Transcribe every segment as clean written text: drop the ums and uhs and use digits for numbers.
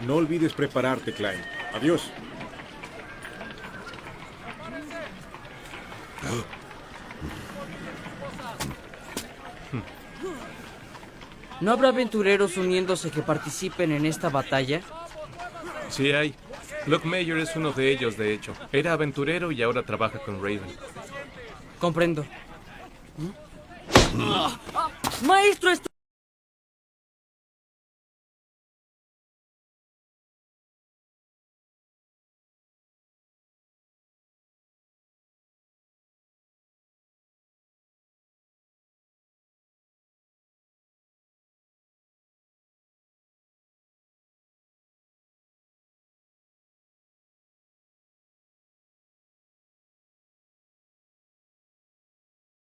No olvides prepararte, Klein. Adiós. ¿No habrá aventureros uniéndose que participen en esta batalla? Sí hay. Luke Mayer es uno de ellos, de hecho. Era aventurero y ahora trabaja con Raven. Comprendo. ¡Maestro!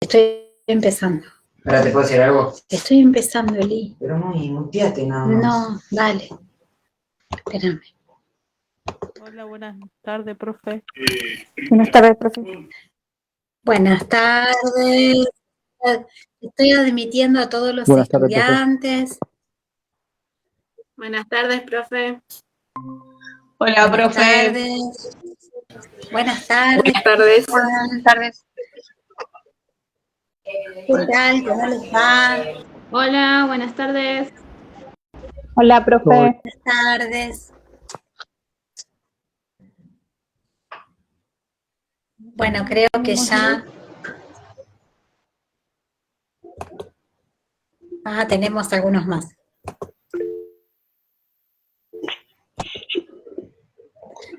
Estoy empezando. Ahora te puedo decir algo. Estoy empezando, Eli. Pero muteate nada más. No, dale. Espérame. Hola, buenas tardes, profe. Buenas tardes, profe. Buenas tardes. Estoy admitiendo a todos los Buenas tardes, profe. estudiantes. Buenas tardes, profe. Hola, Buenas profe. tardes. Buenas tardes. Buenas tardes. Buenas tardes. ¿Qué tal? ¿Cómo les va? Hola, buenas tardes. Hola, profe. Buenas tardes. Bueno, creo que ya... tenemos algunos más.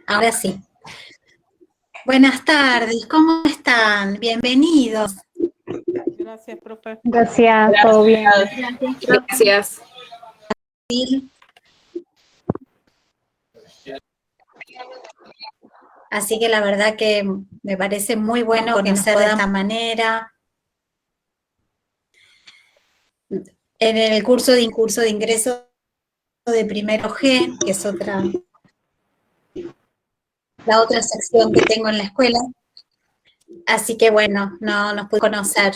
Ahora sí. Buenas tardes, ¿cómo están? Bienvenidos. Gracias, profe. Gracias, todo bien. Gracias. Así que la verdad que me parece muy bueno conocer de esta manera. En el curso de ingreso de primero G, que es la otra sección que tengo en la escuela. Así que bueno, no nos pude conocer.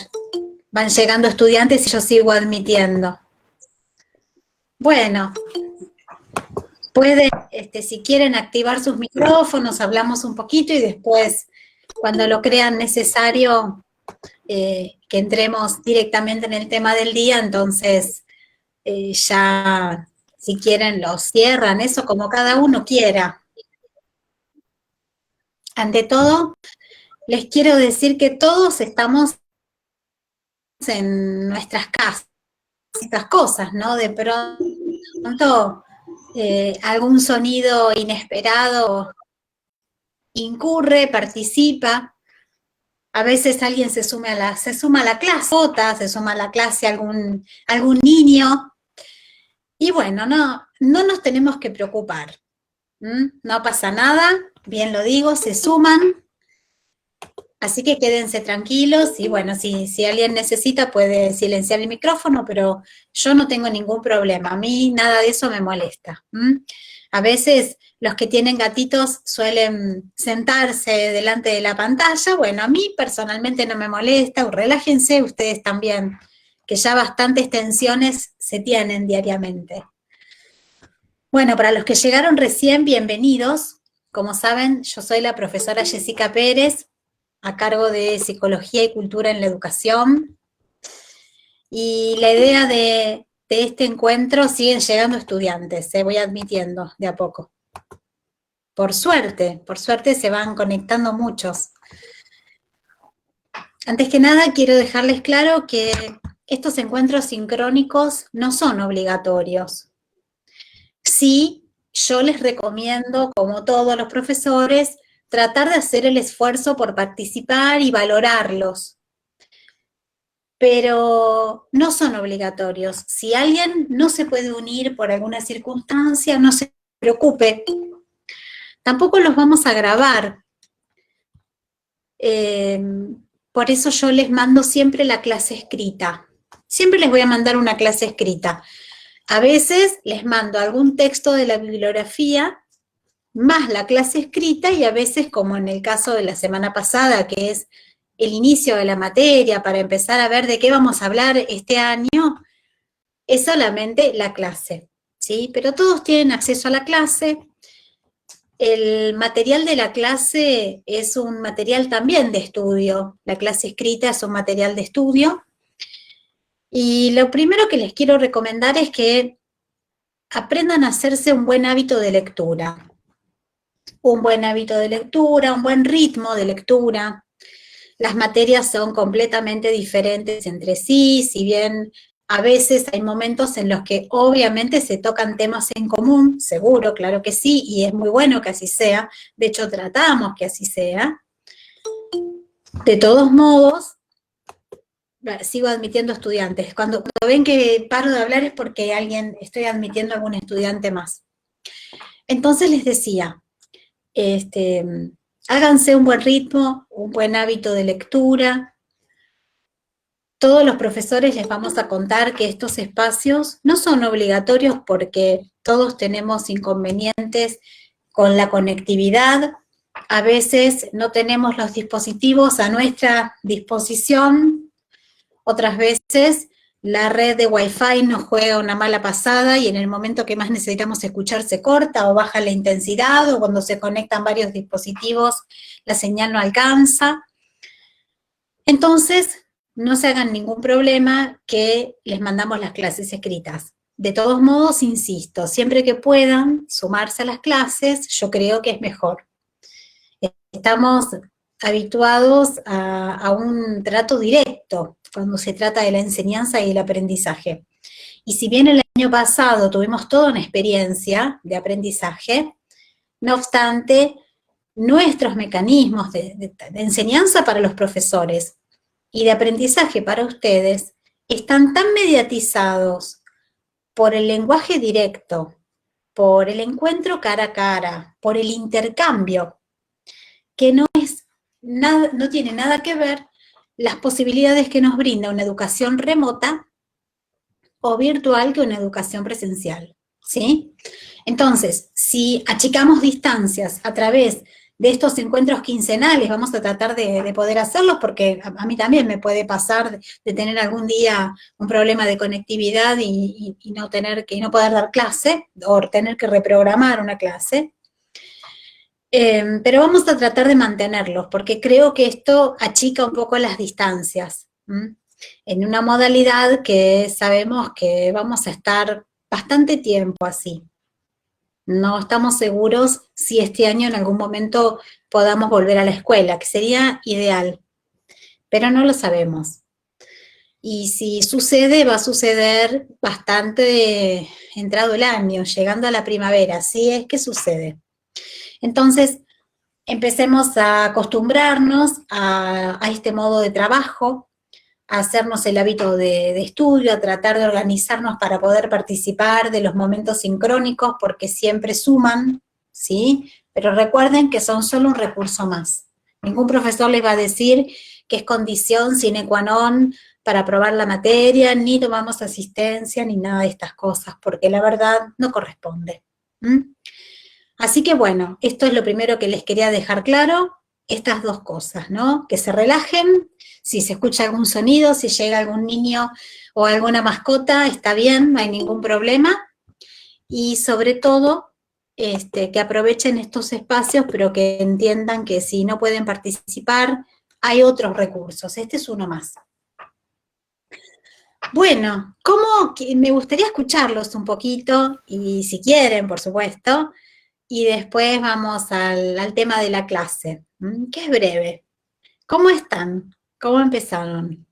Van llegando estudiantes y yo sigo admitiendo. Bueno, pueden, si quieren activar sus micrófonos, hablamos un poquito y después, cuando lo crean necesario, que entremos directamente en el tema del día, entonces ya, si quieren, lo cierran, eso como cada uno quiera. Ante todo, les quiero decir que todos estamos en nuestras casas, estas cosas, ¿no? De pronto, algún sonido inesperado incurre, participa. A veces alguien se suma a la clase, se suma a la clase algún niño. Y bueno, no nos tenemos que preocupar. No pasa nada, bien lo digo, se suman. Así que quédense tranquilos y bueno, si alguien necesita puede silenciar el micrófono, pero yo no tengo ningún problema. A mí nada de eso me molesta. A veces los que tienen gatitos suelen sentarse delante de la pantalla. Bueno, a mí personalmente no me molesta. Relájense ustedes también, que ya bastantes tensiones se tienen diariamente. Bueno, para los que llegaron recién, bienvenidos. Como saben, yo soy la profesora Jessica Pérez, a cargo de Psicología y Cultura en la Educación. Y la idea de este encuentro, siguen llegando estudiantes, voy admitiendo de a poco. Por suerte se van conectando muchos. Antes que nada, quiero dejarles claro que estos encuentros sincrónicos no son obligatorios. Sí, yo les recomiendo, como todos los profesores, tratar de hacer el esfuerzo por participar y valorarlos. Pero no son obligatorios. Si alguien no se puede unir por alguna circunstancia, no se preocupe. Tampoco los vamos a grabar. Por eso yo les mando siempre la clase escrita. Siempre les voy a mandar una clase escrita. A veces les mando algún texto de la bibliografía, más la clase escrita, y a veces, como en el caso de la semana pasada, que es el inicio de la materia, para empezar a ver de qué vamos a hablar este año, es solamente la clase. ¿sí? Pero todos tienen acceso a la clase. El material de la clase es un material también de estudio. La clase escrita es un material de estudio. Y lo primero que les quiero recomendar es que aprendan a hacerse un buen hábito de lectura. Un buen hábito de lectura, un buen ritmo de lectura. Las materias son completamente diferentes entre sí, si bien a veces hay momentos en los que obviamente se tocan temas en común, seguro, claro que sí, y es muy bueno que así sea. De hecho, tratamos que así sea. De todos modos, sigo admitiendo estudiantes. Cuando ven que paro de hablar es porque estoy admitiendo algún estudiante más. Entonces les decía, háganse un buen ritmo, un buen hábito de lectura. Todos los profesores les vamos a contar que estos espacios no son obligatorios porque todos tenemos inconvenientes con la conectividad. A veces no tenemos los dispositivos a nuestra disposición. Otras veces la red de Wi-Fi nos juega una mala pasada y en el momento que más necesitamos escuchar se corta o baja la intensidad, o cuando se conectan varios dispositivos la señal no alcanza. Entonces, no se hagan ningún problema que les mandamos las clases escritas. De todos modos, insisto, siempre que puedan sumarse a las clases, yo creo que es mejor. Estamos habituados a un trato directo cuando se trata de la enseñanza y el aprendizaje. Y si bien el año pasado tuvimos toda una experiencia de aprendizaje, no obstante, nuestros mecanismos de enseñanza para los profesores y de aprendizaje para ustedes están tan mediatizados por el lenguaje directo, por el encuentro cara a cara, por el intercambio, que no tiene nada que ver las posibilidades que nos brinda una educación remota o virtual que una educación presencial, ¿sí? Entonces, si achicamos distancias a través de estos encuentros quincenales, vamos a tratar de poder hacerlos, porque a mí también me puede pasar de tener algún día un problema de conectividad y no poder dar clase, o tener que reprogramar una clase. Pero vamos a tratar de mantenerlos, porque creo que esto achica un poco las distancias, en una modalidad que sabemos que vamos a estar bastante tiempo así. No estamos seguros si este año en algún momento podamos volver a la escuela, que sería ideal, pero no lo sabemos. Y si sucede, va a suceder bastante entrado el año, llegando a la primavera, si es que sucede. Entonces, empecemos a acostumbrarnos a este modo de trabajo, a hacernos el hábito de estudio, a tratar de organizarnos para poder participar de los momentos sincrónicos, porque siempre suman, ¿sí? Pero recuerden que son solo un recurso más. Ningún profesor les va a decir que es condición sine qua non para aprobar la materia, ni tomamos asistencia, ni nada de estas cosas, porque la verdad no corresponde. Así que bueno, esto es lo primero que les quería dejar claro, estas dos cosas, ¿no? Que se relajen, si se escucha algún sonido, si llega algún niño o alguna mascota, está bien, no hay ningún problema. Y sobre todo, que aprovechen estos espacios, pero que entiendan que si no pueden participar, hay otros recursos. Este es uno más. Bueno, me gustaría escucharlos un poquito, y si quieren, por supuesto, y después vamos al tema de la clase, que es breve. ¿Cómo están? ¿Cómo empezaron?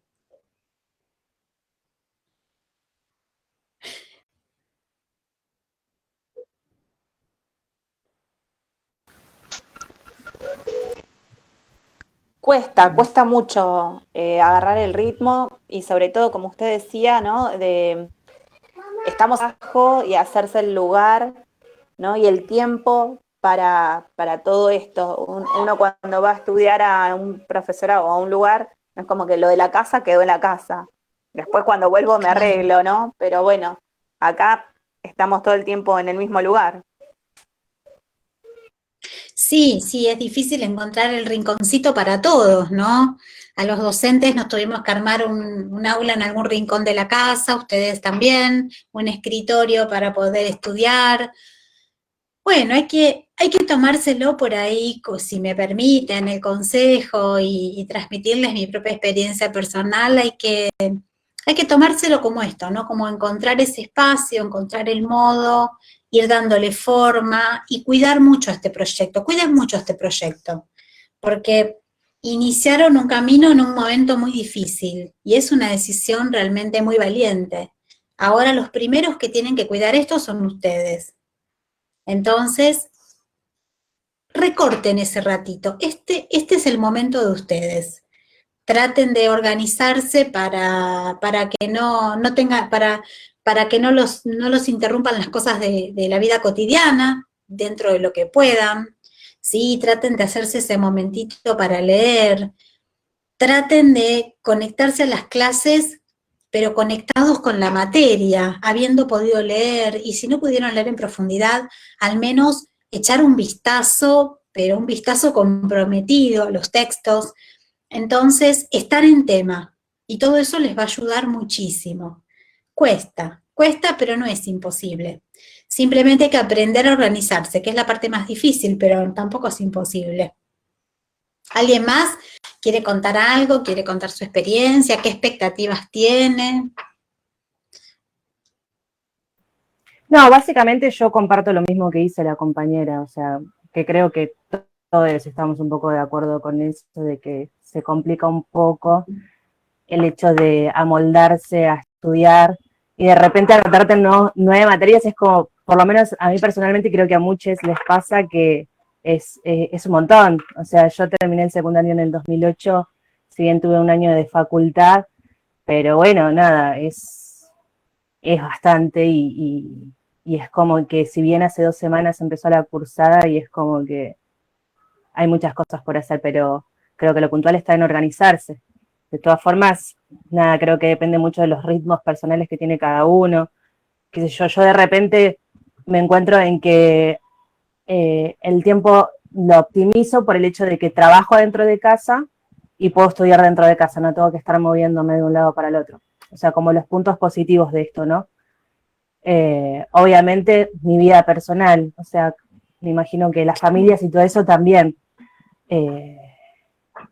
Cuesta mucho agarrar el ritmo y sobre todo, como usted decía, ¿no? Estamos abajo y hacerse el lugar, ¿no? Y el tiempo para todo esto. Uno cuando va a estudiar a un profesorado o a un lugar, no es como que lo de la casa quedó en la casa. Después cuando vuelvo me arreglo, ¿no? Pero bueno, acá estamos todo el tiempo en el mismo lugar. Sí, sí, es difícil encontrar el rinconcito para todos, ¿no? A los docentes nos tuvimos que armar un aula en algún rincón de la casa, ustedes también, un escritorio para poder estudiar. Bueno, hay que tomárselo por ahí, si me permiten, el consejo y transmitirles mi propia experiencia personal, hay que tomárselo como esto, ¿no? Como encontrar ese espacio, encontrar el modo, ir dándole forma y cuidar mucho este proyecto. Cuiden mucho este proyecto, porque iniciaron un camino en un momento muy difícil y es una decisión realmente muy valiente. Ahora los primeros que tienen que cuidar esto son ustedes. Entonces, recorten ese ratito. Este es el momento de ustedes. Traten de organizarse para que para que no los interrumpan las cosas de la vida cotidiana, dentro de lo que puedan. Sí, traten de hacerse ese momentito para leer. Traten de conectarse a las clases, pero conectados con la materia, habiendo podido leer, y si no pudieron leer en profundidad, al menos echar un vistazo, pero un vistazo comprometido a los textos. Entonces, estar en tema, y todo eso les va a ayudar muchísimo. Cuesta, pero no es imposible. Simplemente hay que aprender a organizarse, que es la parte más difícil, pero tampoco es imposible. ¿Alguien más quiere contar algo? ¿Quiere contar su experiencia? ¿Qué expectativas tiene? No, básicamente yo comparto lo mismo que dice la compañera, o sea, que creo que todos estamos un poco de acuerdo con eso, de que se complica un poco el hecho de amoldarse a estudiar y de repente anotarte en 9 materias es como, por lo menos a mí personalmente creo que a muchos les pasa que es un montón. O sea, yo terminé el secundario en el 2008, si bien tuve un año de facultad, pero bueno, nada, es bastante y es como que si bien hace 2 semanas empezó la cursada y es como que hay muchas cosas por hacer, pero creo que lo puntual está en organizarse. De todas formas, nada, creo que depende mucho de los ritmos personales que tiene cada uno. Qué sé yo de repente me encuentro en que el tiempo lo optimizo por el hecho de que trabajo dentro de casa y puedo estudiar dentro de casa, no tengo que estar moviéndome de un lado para el otro. O sea, como los puntos positivos de esto, ¿no? Obviamente mi vida personal, o sea, me imagino que las familias y todo eso también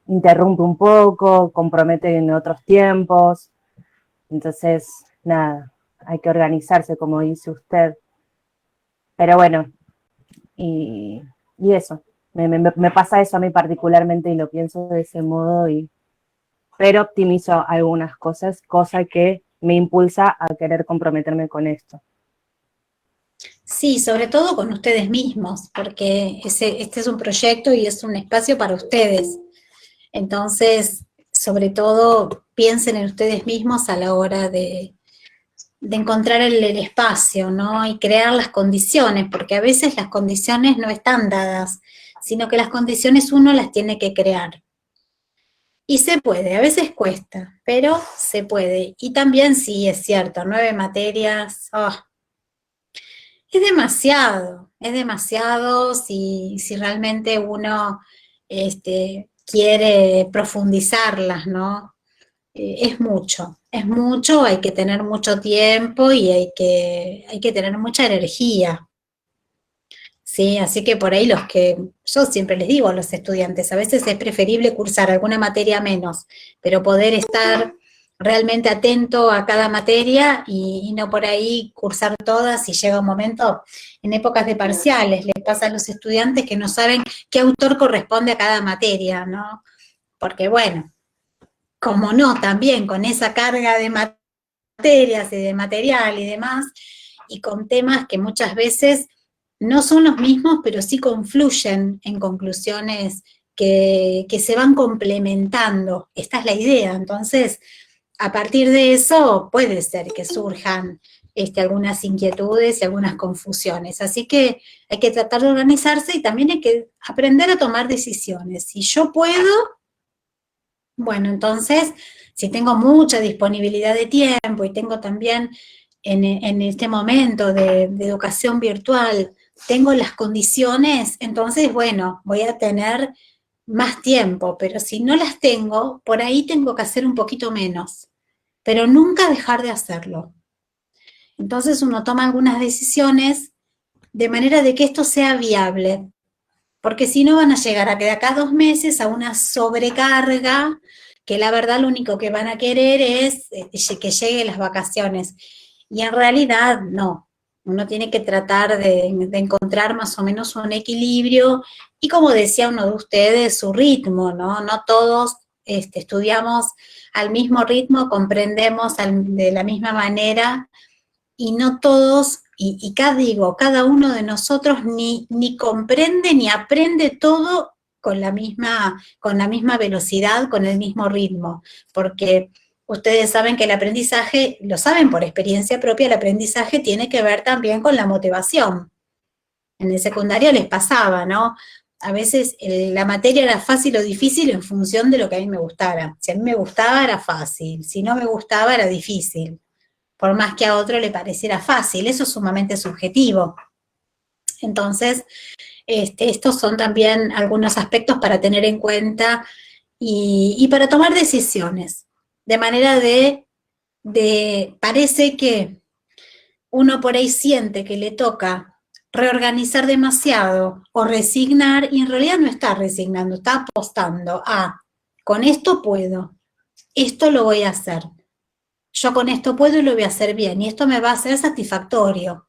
interrumpe un poco, compromete en otros tiempos, entonces, nada, hay que organizarse, como dice usted. Pero bueno, y eso, me pasa eso a mí particularmente y lo pienso de ese modo, pero optimizo algunas cosas, cosa que me impulsa a querer comprometerme con esto. Sí, sobre todo con ustedes mismos, porque este es un proyecto y es un espacio para ustedes. Entonces, sobre todo, piensen en ustedes mismos a la hora de encontrar el espacio, ¿no? Y crear las condiciones, porque a veces las condiciones no están dadas, sino que las condiciones uno las tiene que crear. Y se puede, a veces cuesta, pero se puede. Y también sí, es cierto, 9 materias, es demasiado si realmente uno quiere profundizarlas, ¿no? Es mucho, hay que tener mucho tiempo y hay que tener mucha energía. Sí, así que por ahí yo siempre les digo a los estudiantes, a veces es preferible cursar alguna materia menos, pero poder estar realmente atento a cada materia y no por ahí cursar todas y llega un momento, en épocas de parciales, les pasa a los estudiantes que no saben qué autor corresponde a cada materia, ¿no? Porque bueno, como no, también con esa carga de materias y de material y demás, y con temas que muchas veces no son los mismos, pero sí confluyen en conclusiones que se van complementando. Esta es la idea. Entonces, a partir de eso puede ser que surjan algunas inquietudes y algunas confusiones. Así que hay que tratar de organizarse y también hay que aprender a tomar decisiones. Si yo puedo, bueno, entonces, si tengo mucha disponibilidad de tiempo y tengo también en este momento de educación virtual tengo las condiciones, entonces, bueno, voy a tener más tiempo, pero si no las tengo, por ahí tengo que hacer un poquito menos, pero nunca dejar de hacerlo. Entonces uno toma algunas decisiones de manera de que esto sea viable, porque si no van a llegar a que de acá a 2 meses a una sobrecarga, que la verdad lo único que van a querer es que lleguen las vacaciones. Y en realidad no, uno tiene que tratar de encontrar más o menos un equilibrio, y como decía uno de ustedes, su ritmo, ¿no? No todos estudiamos al mismo ritmo, comprendemos de la misma manera, y no todos, y cada uno de nosotros ni comprende ni aprende todo con la misma velocidad, con el mismo ritmo, porque ustedes saben que el aprendizaje, lo saben por experiencia propia, el aprendizaje tiene que ver también con la motivación. En el secundario les pasaba, ¿no? A veces la materia era fácil o difícil en función de lo que a mí me gustara. Si a mí me gustaba era fácil, si no me gustaba era difícil, por más que a otro le pareciera fácil, eso es sumamente subjetivo. Entonces, estos son también algunos aspectos para tener en cuenta y para tomar decisiones, de manera parece que uno por ahí siente que le toca reorganizar demasiado o resignar, y en realidad no está resignando, está apostando a, con esto puedo, esto lo voy a hacer, yo con esto puedo y lo voy a hacer bien, y esto me va a ser satisfactorio,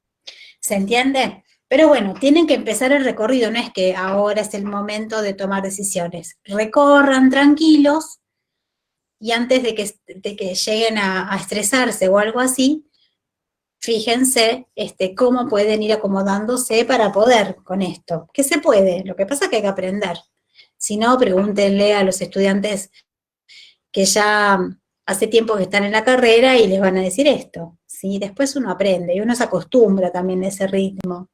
¿se entiende? Pero bueno, tienen que empezar el recorrido, no es que ahora es el momento de tomar decisiones, recorran tranquilos, y antes de que lleguen a estresarse o algo así, fíjense cómo pueden ir acomodándose para poder con esto, que se puede, lo que pasa es que hay que aprender. Si no, pregúntenle a los estudiantes que ya hace tiempo que están en la carrera y les van a decir esto, ¿sí? Después uno aprende y uno se acostumbra también a ese ritmo.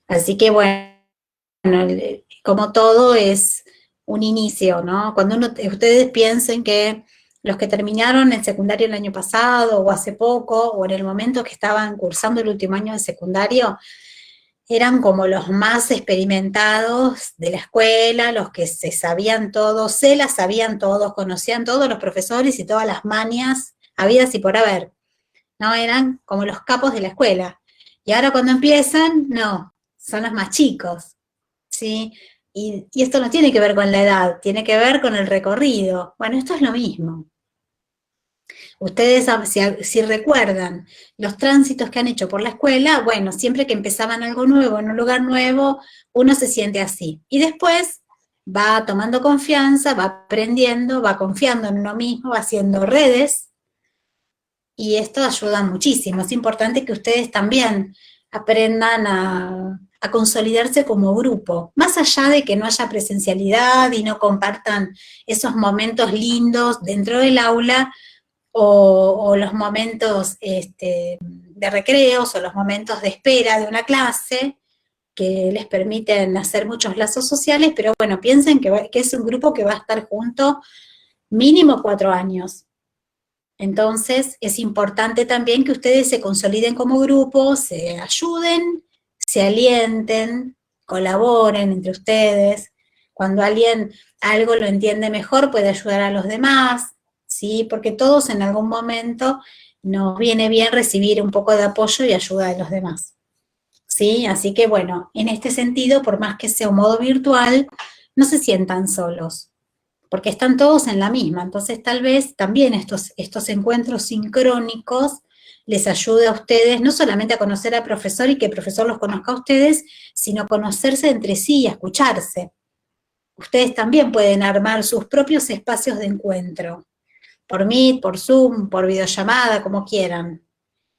Así que bueno, como todo es un inicio, ¿no? Cuando ustedes piensen que los que terminaron el secundario el año pasado o hace poco, o en el momento que estaban cursando el último año de secundario, eran como los más experimentados de la escuela, los que se sabían todos, se las sabían todos, conocían todos los profesores y todas las mañas habidas y por haber, ¿no? Eran como los capos de la escuela. Y ahora cuando empiezan, no, son los más chicos, ¿sí? Y esto no tiene que ver con la edad, tiene que ver con el recorrido. Bueno, esto es lo mismo. Ustedes, si recuerdan los tránsitos que han hecho por la escuela, bueno, siempre que empezaban algo nuevo, en un lugar nuevo, uno se siente así. Y después va tomando confianza, va aprendiendo, va confiando en uno mismo, va haciendo redes, y esto ayuda muchísimo. Es importante que ustedes también aprendan a consolidarse como grupo, más allá de que no haya presencialidad y no compartan esos momentos lindos dentro del aula, o los momentos de recreos, o los momentos de espera de una clase, que les permiten hacer muchos lazos sociales, pero bueno, piensen que es un grupo que va a estar junto mínimo 4 años. Entonces, es importante también que ustedes se consoliden como grupo, se ayuden, se alienten, colaboren entre ustedes. Cuando alguien algo lo entiende mejor, puede ayudar a los demás, ¿sí? Porque todos en algún momento nos viene bien recibir un poco de apoyo y ayuda de los demás, ¿sí? Así que bueno, en este sentido, por más que sea un modo virtual, no se sientan solos, porque están todos en la misma. Entonces tal vez también estos encuentros sincrónicos les ayude a ustedes no solamente a conocer al profesor y que el profesor los conozca a ustedes, sino conocerse entre sí y a escucharse. Ustedes también pueden armar sus propios espacios de encuentro, por Meet, por Zoom, por videollamada, como quieran.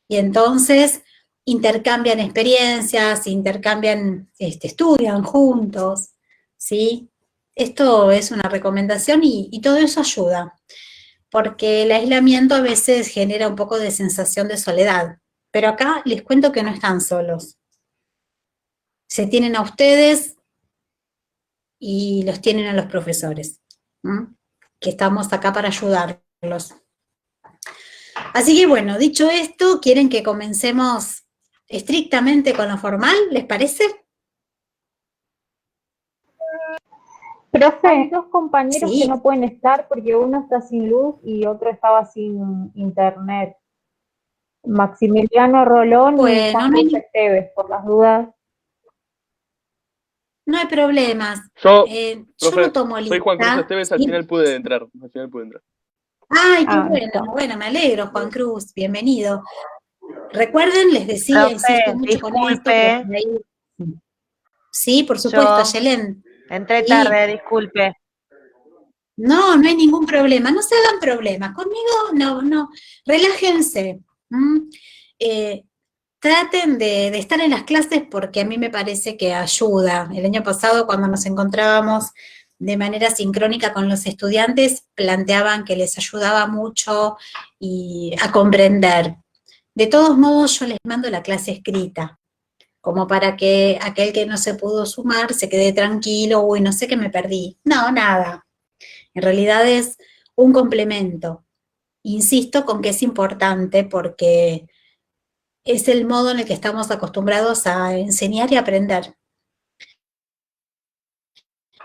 Y entonces intercambian experiencias, estudian juntos, ¿sí? Esto es una recomendación y todo eso ayuda, porque el aislamiento a veces genera un poco de sensación de soledad, pero acá les cuento que no están solos. Se tienen a ustedes y los tienen a los profesores, que estamos acá para ayudarlos. Así que bueno, dicho esto, ¿quieren que comencemos estrictamente con lo formal? ¿Les parece? Profe, hay dos compañeros Sí. que no pueden estar porque uno está sin luz y otro estaba sin internet. Maximiliano Rolón y Bueno, Juan Luis Esteves, por las dudas. no hay problemas. Yo, Yo profe, no tomo soy Juan Cruz lista. Esteves, al ¿Sí? final pude entrar. Al final pude entrar. Ay, qué Listo. bueno, me alegro, Juan Cruz, bienvenido. Recuerden, les decía, insisto mucho con esto, que por ahí... Sí, por supuesto, Yelén. Entré Sí. tarde, disculpe. No, no hay ningún problema, no se hagan problemas. Conmigo, no, relájense. Traten de estar en las clases porque a mí me parece que ayuda. El año pasado, cuando nos encontrábamos de manera sincrónica con los estudiantes, planteaban que les ayudaba mucho a comprender. De todos modos, yo les mando la clase escrita, como para que aquel que no se pudo sumar se quede tranquilo, uy, no sé qué me perdí. No, nada. En realidad es un complemento. Insisto con que es importante porque es el modo en el que estamos acostumbrados a enseñar y aprender.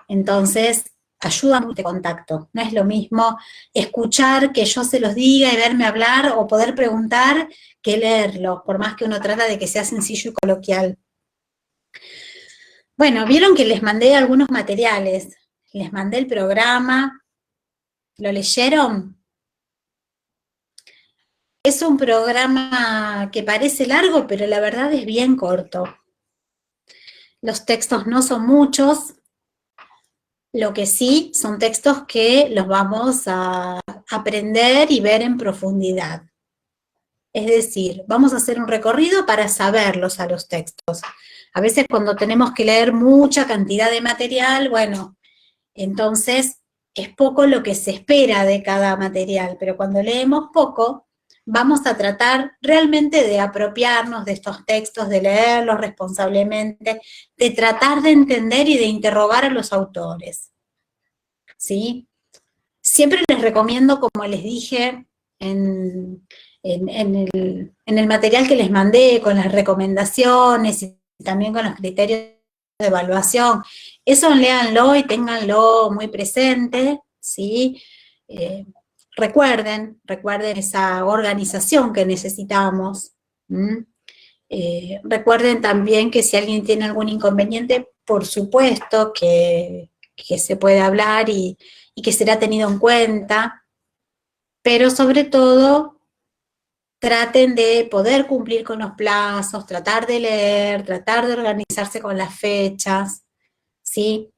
Entonces, ayuda mucho el contacto. No es lo mismo escuchar que yo se los diga y verme hablar o poder preguntar que leerlo, por más que uno trata de que sea sencillo y coloquial. Bueno, vieron que les mandé algunos materiales. Les mandé el programa. ¿Lo leyeron? Es un programa que parece largo, pero la verdad es bien corto. Los textos no son muchos, lo que sí son textos que los vamos a aprender y ver en profundidad. Es decir, vamos a hacer un recorrido para saberlos a los textos. A veces cuando tenemos que leer mucha cantidad de material, bueno, entonces es poco lo que se espera de cada material, pero cuando leemos poco, vamos a tratar realmente de apropiarnos de estos textos, de leerlos responsablemente, de tratar de entender y de interrogar a los autores, ¿sí? Siempre les recomiendo, como les dije en el material que les mandé, con las recomendaciones y también con los criterios de evaluación, eso léanlo y ténganlo muy presente, ¿sí? Recuerden esa organización que necesitamos. Recuerden también que si alguien tiene algún inconveniente, por supuesto que se puede hablar y que será tenido en cuenta, pero sobre todo traten de poder cumplir con los plazos, tratar de leer, tratar de organizarse con las fechas, ¿sí?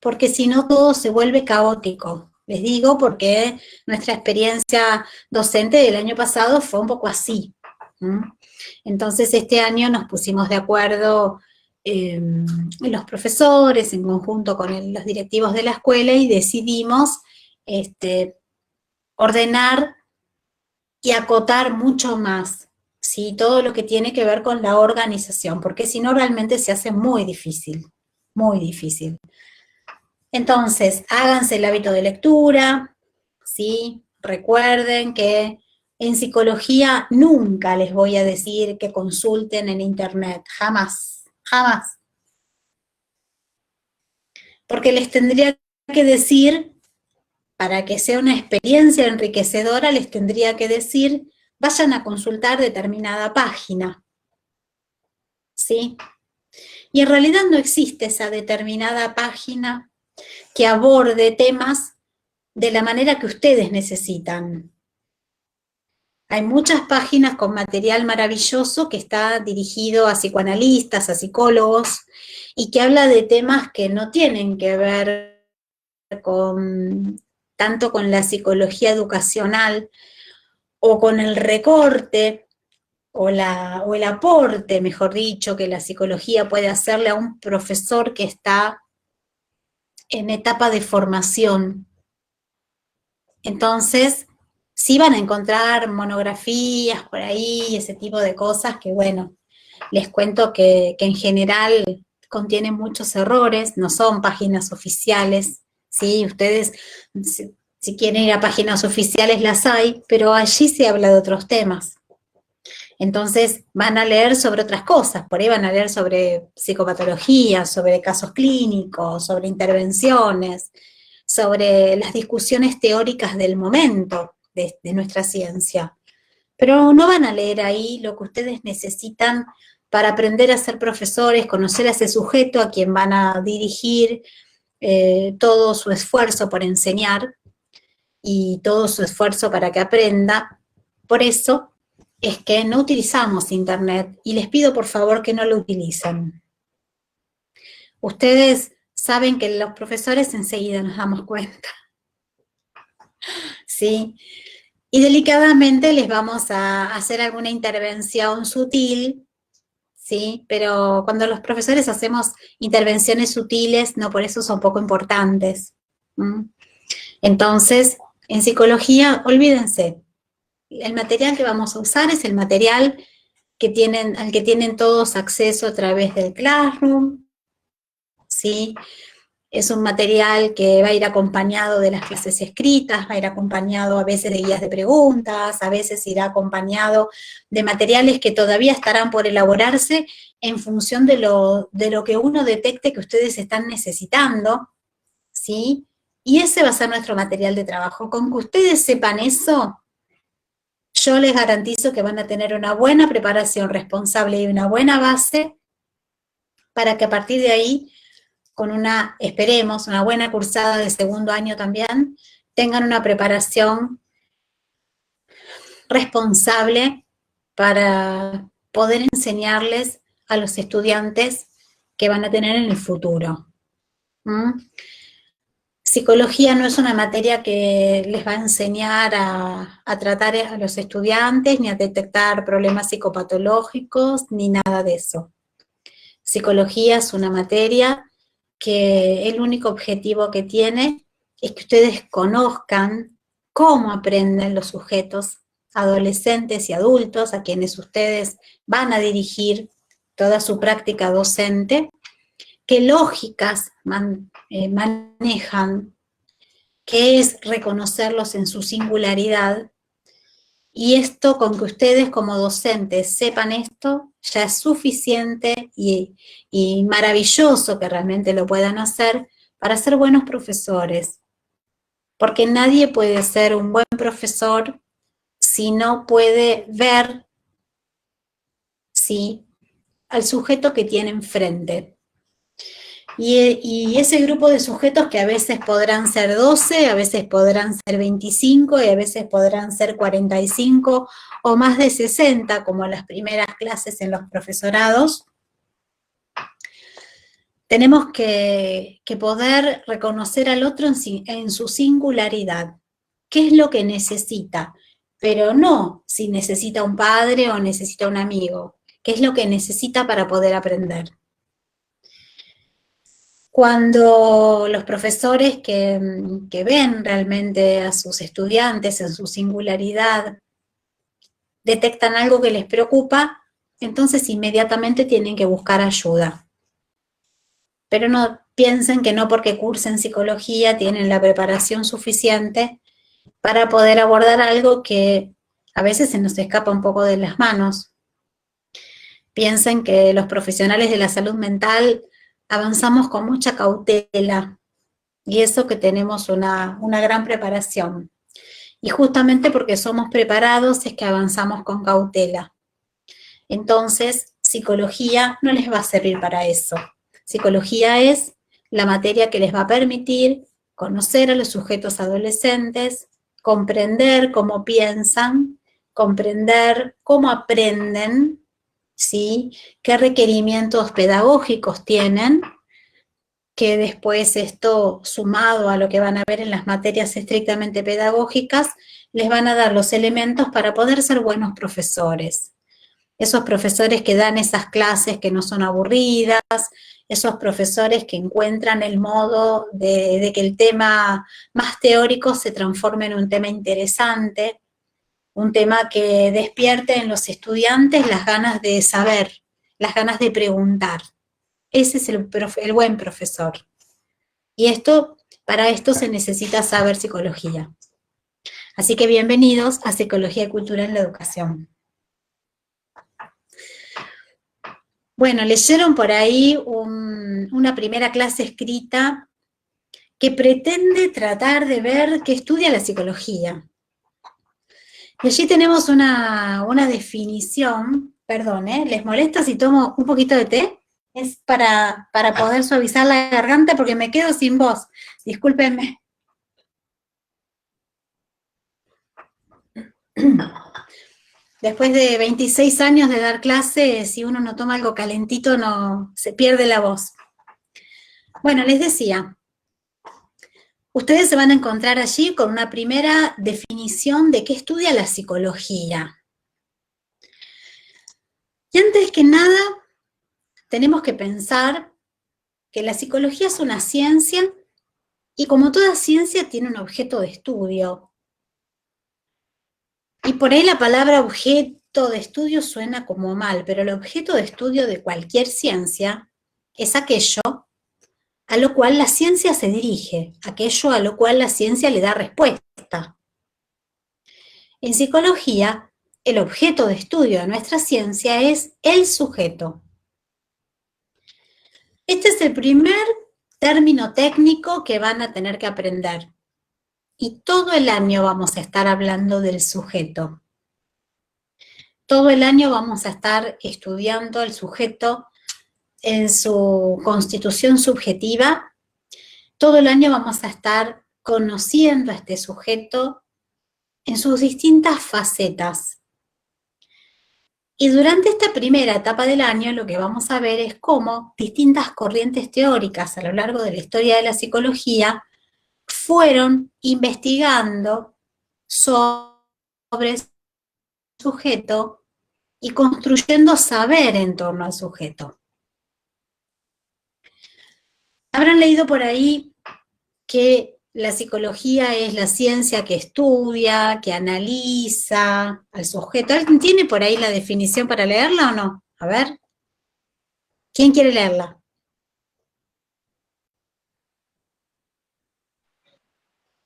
Porque si no todo se vuelve caótico. Les digo porque nuestra experiencia docente del año pasado fue un poco así. Entonces este año nos pusimos de acuerdo los profesores en conjunto con los directivos de la escuela y decidimos ordenar y acotar mucho más, ¿sí? Todo lo que tiene que ver con la organización, porque si no realmente se hace muy difícil, muy difícil. Entonces, háganse el hábito de lectura, ¿sí? Recuerden que en psicología nunca les voy a decir que consulten en internet, jamás, jamás. Porque les tendría que decir, para que sea una experiencia enriquecedora, les tendría que decir, vayan a consultar determinada página, ¿sí? Y en realidad no existe esa determinada página que aborde temas de la manera que ustedes necesitan. Hay muchas páginas con material maravilloso que está dirigido a psicoanalistas, a psicólogos, y que habla de temas que no tienen que ver tanto con la psicología educacional o con el recorte o el aporte, mejor dicho, que la psicología puede hacerle a un profesor que está en etapa de formación. Entonces, sí van a encontrar monografías por ahí, ese tipo de cosas que, bueno, les cuento que en general contienen muchos errores, no son páginas oficiales, ¿sí? Ustedes, Si quieren ir a páginas oficiales las hay, pero allí se habla de otros temas. Entonces van a leer sobre otras cosas, por ahí van a leer sobre psicopatología, sobre casos clínicos, sobre intervenciones, sobre las discusiones teóricas del momento de nuestra ciencia. Pero no van a leer ahí lo que ustedes necesitan para aprender a ser profesores, conocer a ese sujeto a quien van a dirigir todo su esfuerzo por enseñar y todo su esfuerzo para que aprenda. Por eso es que no utilizamos Internet y les pido por favor que no lo utilicen. Ustedes saben que los profesores enseguida nos damos cuenta, ¿sí? Y delicadamente les vamos a hacer alguna intervención sutil, ¿sí? Pero cuando los profesores hacemos intervenciones sutiles, no por eso son poco importantes. Entonces, en psicología, olvídense. El material que vamos a usar es el material al que tienen todos acceso a través del Classroom, ¿sí? Es un material que va a ir acompañado de las clases escritas, va a ir acompañado a veces de guías de preguntas, a veces irá acompañado de materiales que todavía estarán por elaborarse en función de lo que uno detecte que ustedes están necesitando, ¿sí? Y ese va a ser nuestro material de trabajo. Con que ustedes sepan eso, yo les garantizo que van a tener una buena preparación responsable y una buena base para que a partir de ahí, con esperemos, una buena cursada de segundo año también, tengan una preparación responsable para poder enseñarles a los estudiantes que van a tener en el futuro. Psicología no es una materia que les va a enseñar a tratar a los estudiantes, ni a detectar problemas psicopatológicos, ni nada de eso. Psicología es una materia que el único objetivo que tiene es que ustedes conozcan cómo aprenden los sujetos, adolescentes y adultos, a quienes ustedes van a dirigir toda su práctica docente, qué lógicas manejan, qué es reconocerlos en su singularidad, y esto, con que ustedes como docentes sepan esto, ya es suficiente y maravilloso que realmente lo puedan hacer para ser buenos profesores. Porque nadie puede ser un buen profesor si no puede ver, ¿sí?, al sujeto que tiene enfrente. Y ese grupo de sujetos, que a veces podrán ser 12, a veces podrán ser 25 y a veces podrán ser 45 o más de 60, como las primeras clases en los profesorados, tenemos que poder reconocer al otro en su singularidad. ¿Qué es lo que necesita? Pero no si necesita un padre o necesita un amigo. ¿Qué es lo que necesita para poder aprender? Cuando los profesores que ven realmente a sus estudiantes en su singularidad detectan algo que les preocupa, entonces inmediatamente tienen que buscar ayuda. Pero no piensen que no porque cursen psicología tienen la preparación suficiente para poder abordar algo que a veces se nos escapa un poco de las manos. Piensen que los profesionales de la salud mental avanzamos con mucha cautela, y eso que tenemos una gran preparación. Y justamente porque somos preparados es que avanzamos con cautela. Entonces, psicología no les va a servir para eso. Psicología es la materia que les va a permitir conocer a los sujetos adolescentes, comprender cómo piensan, comprender cómo aprenden, ¿sí?, qué requerimientos pedagógicos tienen, que después esto, sumado a lo que van a ver en las materias estrictamente pedagógicas, les van a dar los elementos para poder ser buenos profesores. Esos profesores que dan esas clases que no son aburridas, esos profesores que encuentran el modo de que el tema más teórico se transforme en un tema interesante, un tema que despierte en los estudiantes las ganas de saber, las ganas de preguntar. Ese es el buen profesor. Y esto Para esto se necesita saber psicología. Así que bienvenidos a Psicología Cultural en la Educación. Bueno, leyeron por ahí una primera clase escrita que pretende tratar de ver qué estudia la psicología. Y allí tenemos una definición, perdón, ¿les molesta si tomo un poquito de té? Es para poder suavizar la garganta porque me quedo sin voz, discúlpenme. Después de 26 años de dar clase, si uno no toma algo calentito, se pierde la voz. Bueno, les decía, ustedes se van a encontrar allí con una primera definición de qué estudia la psicología. Y antes que nada, tenemos que pensar que la psicología es una ciencia y como toda ciencia tiene un objeto de estudio. Y por ahí la palabra objeto de estudio suena como mal, pero el objeto de estudio de cualquier ciencia es aquello a lo cual la ciencia se dirige, aquello a lo cual la ciencia le da respuesta. En psicología, el objeto de estudio de nuestra ciencia es el sujeto. Este es el primer término técnico que van a tener que aprender. Y todo el año vamos a estar hablando del sujeto. Todo el año vamos a estar estudiando el sujeto en su constitución subjetiva. Todo el año vamos a estar conociendo a este sujeto en sus distintas facetas. Y durante esta primera etapa del año lo que vamos a ver es cómo distintas corrientes teóricas a lo largo de la historia de la psicología fueron investigando sobre el sujeto y construyendo saber en torno al sujeto. Habrán leído por ahí que la psicología es la ciencia que estudia, que analiza al sujeto. ¿Alguien tiene por ahí la definición para leerla o no? A ver. ¿Quién quiere leerla?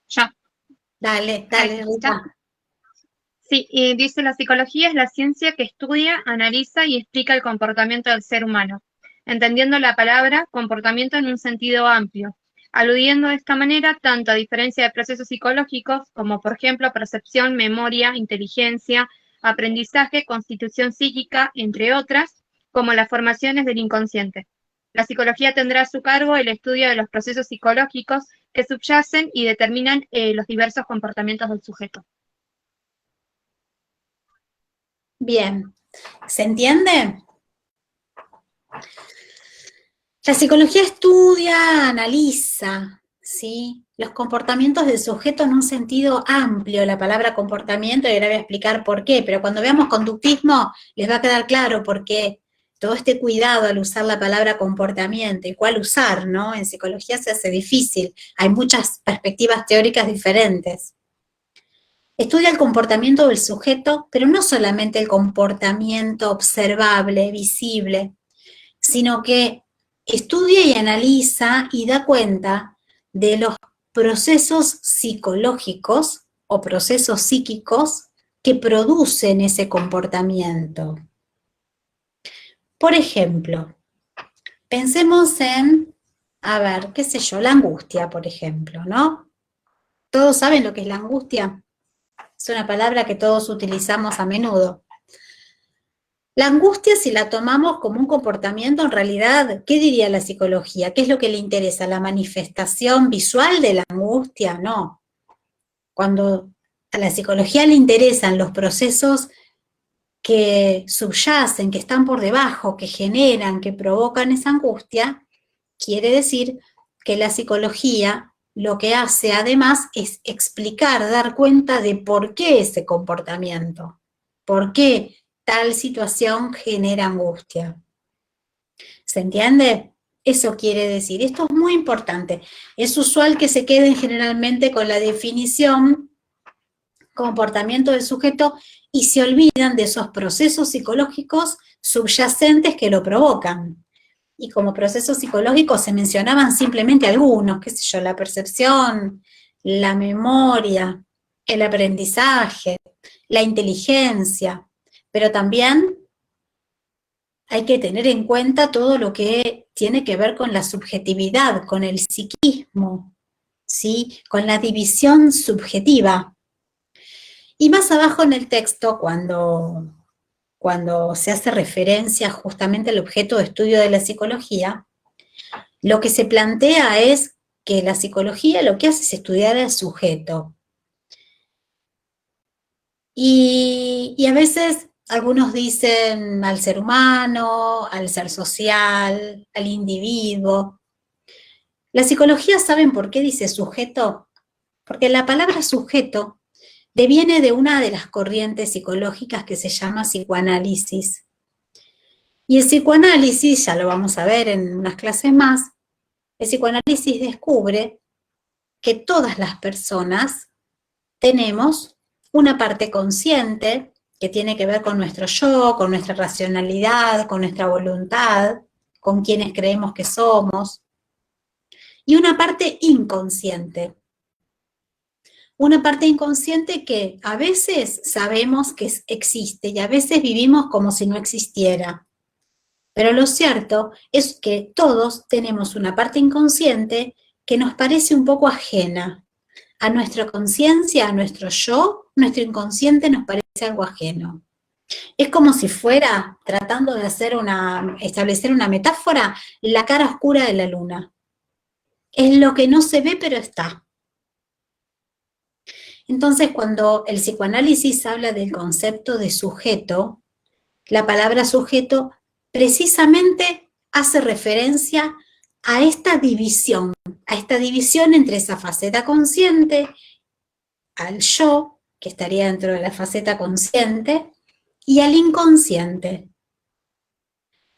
Ya. Dale, Rita. Sí, y dice: la psicología es la ciencia que estudia, analiza y explica el comportamiento del ser humano, entendiendo la palabra comportamiento en un sentido amplio, aludiendo de esta manera tanto a diferencia de procesos psicológicos como, por ejemplo, percepción, memoria, inteligencia, aprendizaje, constitución psíquica, entre otras, como las formaciones del inconsciente. La psicología tendrá a su cargo el estudio de los procesos psicológicos que subyacen y determinan los diversos comportamientos del sujeto. Bien, ¿se entiende? La psicología estudia, analiza, ¿sí?, los comportamientos del sujeto en un sentido amplio. La palabra comportamiento, y ahora voy a explicar por qué, pero cuando veamos conductismo les va a quedar claro por qué todo este cuidado al usar la palabra comportamiento y cuál usar, ¿no? En psicología se hace difícil, hay muchas perspectivas teóricas diferentes. Estudia el comportamiento del sujeto, pero no solamente el comportamiento observable, visible, sino que estudia y analiza y da cuenta de los procesos psicológicos o procesos psíquicos que producen ese comportamiento. Por ejemplo, pensemos en, a ver, qué sé yo, la angustia, por ejemplo, ¿no? ¿Todos saben lo que es la angustia? Es una palabra que todos utilizamos a menudo. La angustia, si la tomamos como un comportamiento, en realidad, ¿qué diría la psicología? ¿Qué es lo que le interesa? ¿La manifestación visual de la angustia? No. Cuando a la psicología le interesan los procesos que subyacen, que están por debajo, que generan, que provocan esa angustia, quiere decir que la psicología lo que hace además es explicar, dar cuenta de por qué ese comportamiento, por qué tal situación genera angustia. ¿Se entiende? Eso quiere decir, esto es muy importante. Es usual que se queden generalmente con la definición comportamiento del sujeto y se olvidan de esos procesos psicológicos subyacentes que lo provocan. y como procesos psicológicos se mencionaban simplemente algunos, qué sé yo, la percepción, la memoria, el aprendizaje, la inteligencia, pero también hay que tener en cuenta todo lo que tiene que ver con la subjetividad, con el psiquismo, ¿sí? Con la división subjetiva. Y más abajo en el texto, cuando se hace referencia justamente al objeto de estudio de la psicología, lo que se plantea es que la psicología lo que hace es estudiar al sujeto. Y a veces algunos dicen al ser humano, al ser social, al individuo. La psicología, ¿saben por qué dice sujeto? Porque la palabra sujeto deviene de una de las corrientes psicológicas que se llama psicoanálisis. Y el psicoanálisis, ya lo vamos a ver en unas clases más, el psicoanálisis descubre que todas las personas tenemos una parte consciente que tiene que ver con nuestro yo, con nuestra racionalidad, con nuestra voluntad, con quienes creemos que somos, y una parte inconsciente. Una parte inconsciente que a veces sabemos que existe y a veces vivimos como si no existiera. Pero lo cierto es que todos tenemos una parte inconsciente que nos parece un poco ajena. A nuestra conciencia, a nuestro yo, nuestro inconsciente nos parece algo ajeno. Es como si fuera, tratando de establecer una metáfora, la cara oscura de la luna. Es lo que no se ve, pero está. Entonces, cuando el psicoanálisis habla del concepto de sujeto, la palabra sujeto precisamente hace referencia a esta división entre esa faceta consciente, al yo, que estaría dentro de la faceta consciente, y al inconsciente.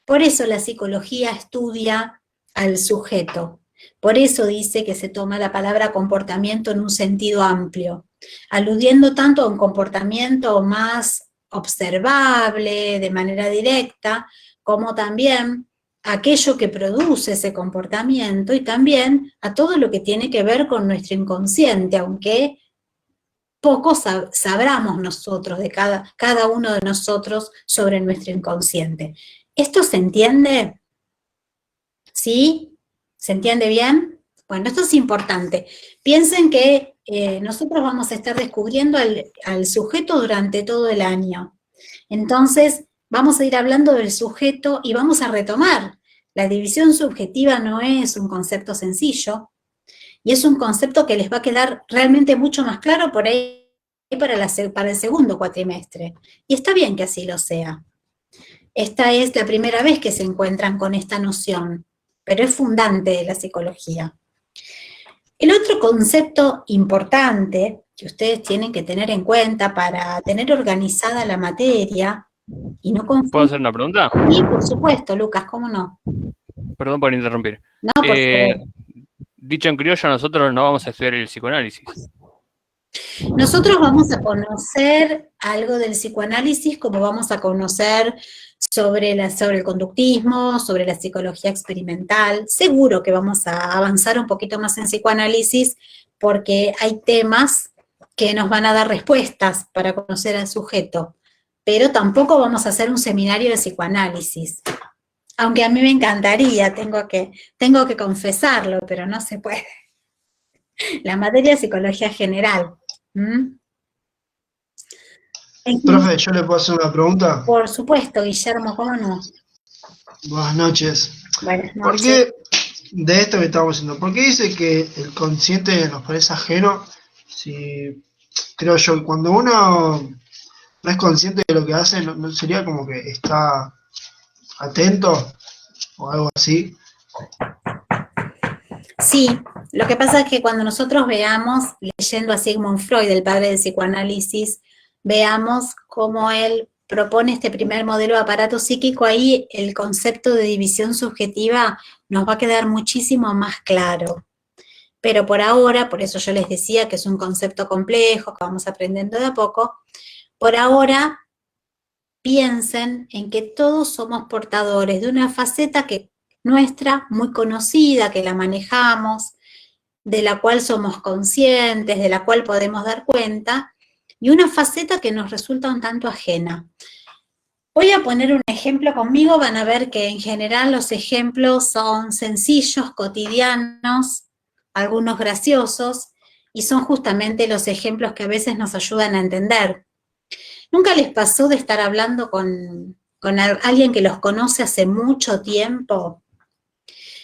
Por eso la psicología estudia al sujeto. Por eso dice que se toma la palabra comportamiento en un sentido amplio, aludiendo tanto a un comportamiento más observable, de manera directa, como también a aquello que produce ese comportamiento y también a todo lo que tiene que ver con nuestro inconsciente, aunque poco sabramos nosotros, de cada uno de nosotros, sobre nuestro inconsciente. ¿Esto se entiende? ¿Sí? ¿Se entiende bien? Bueno, esto es importante. Piensen que nosotros vamos a estar descubriendo al sujeto durante todo el año. Entonces, vamos a ir hablando del sujeto y vamos a retomar. La división subjetiva no es un concepto sencillo, y es un concepto que les va a quedar realmente mucho más claro por ahí para el segundo cuatrimestre. Y está bien que así lo sea. Esta es la primera vez que se encuentran con esta noción, pero es fundante de la psicología. El otro concepto importante que ustedes tienen que tener en cuenta para tener organizada la materia y no confundir... ¿Puedo hacer una pregunta? Sí, por supuesto, Lucas, ¿cómo no? Perdón por interrumpir. No, por favor. Dicho en criollo, nosotros no vamos a estudiar el psicoanálisis. Nosotros vamos a conocer algo del psicoanálisis, como vamos a conocer sobre el conductismo, sobre la psicología experimental. Seguro que vamos a avanzar un poquito más en psicoanálisis porque hay temas que nos van a dar respuestas para conocer al sujeto, pero tampoco vamos a hacer un seminario de psicoanálisis. Aunque a mí me encantaría, tengo que confesarlo, pero no se puede. La materia de psicología general. Profe, ¿yo le puedo hacer una pregunta? Por supuesto, Guillermo, ¿cómo no? Buenas noches. Buenas noches. ¿Por qué, de esto que estamos haciendo, por qué dice que el consciente nos parece ajeno? Si, creo yo, que cuando uno no es consciente de lo que hace, no sería como que está atento o algo así. Sí, lo que pasa es que cuando nosotros veamos, leyendo a Sigmund Freud, el padre del psicoanálisis, veamos cómo él propone este primer modelo de aparato psíquico, ahí el concepto de división subjetiva nos va a quedar muchísimo más claro. Pero por ahora, por eso yo les decía que es un concepto complejo, que vamos aprendiendo de a poco, por ahora piensen en que todos somos portadores de una faceta que nuestra, muy conocida, que la manejamos, de la cual somos conscientes, de la cual podemos dar cuenta, y una faceta que nos resulta un tanto ajena. Voy a poner un ejemplo conmigo, van a ver que en general los ejemplos son sencillos, cotidianos, algunos graciosos, y son justamente los ejemplos que a veces nos ayudan a entender. ¿Nunca les pasó de estar hablando con alguien que los conoce hace mucho tiempo?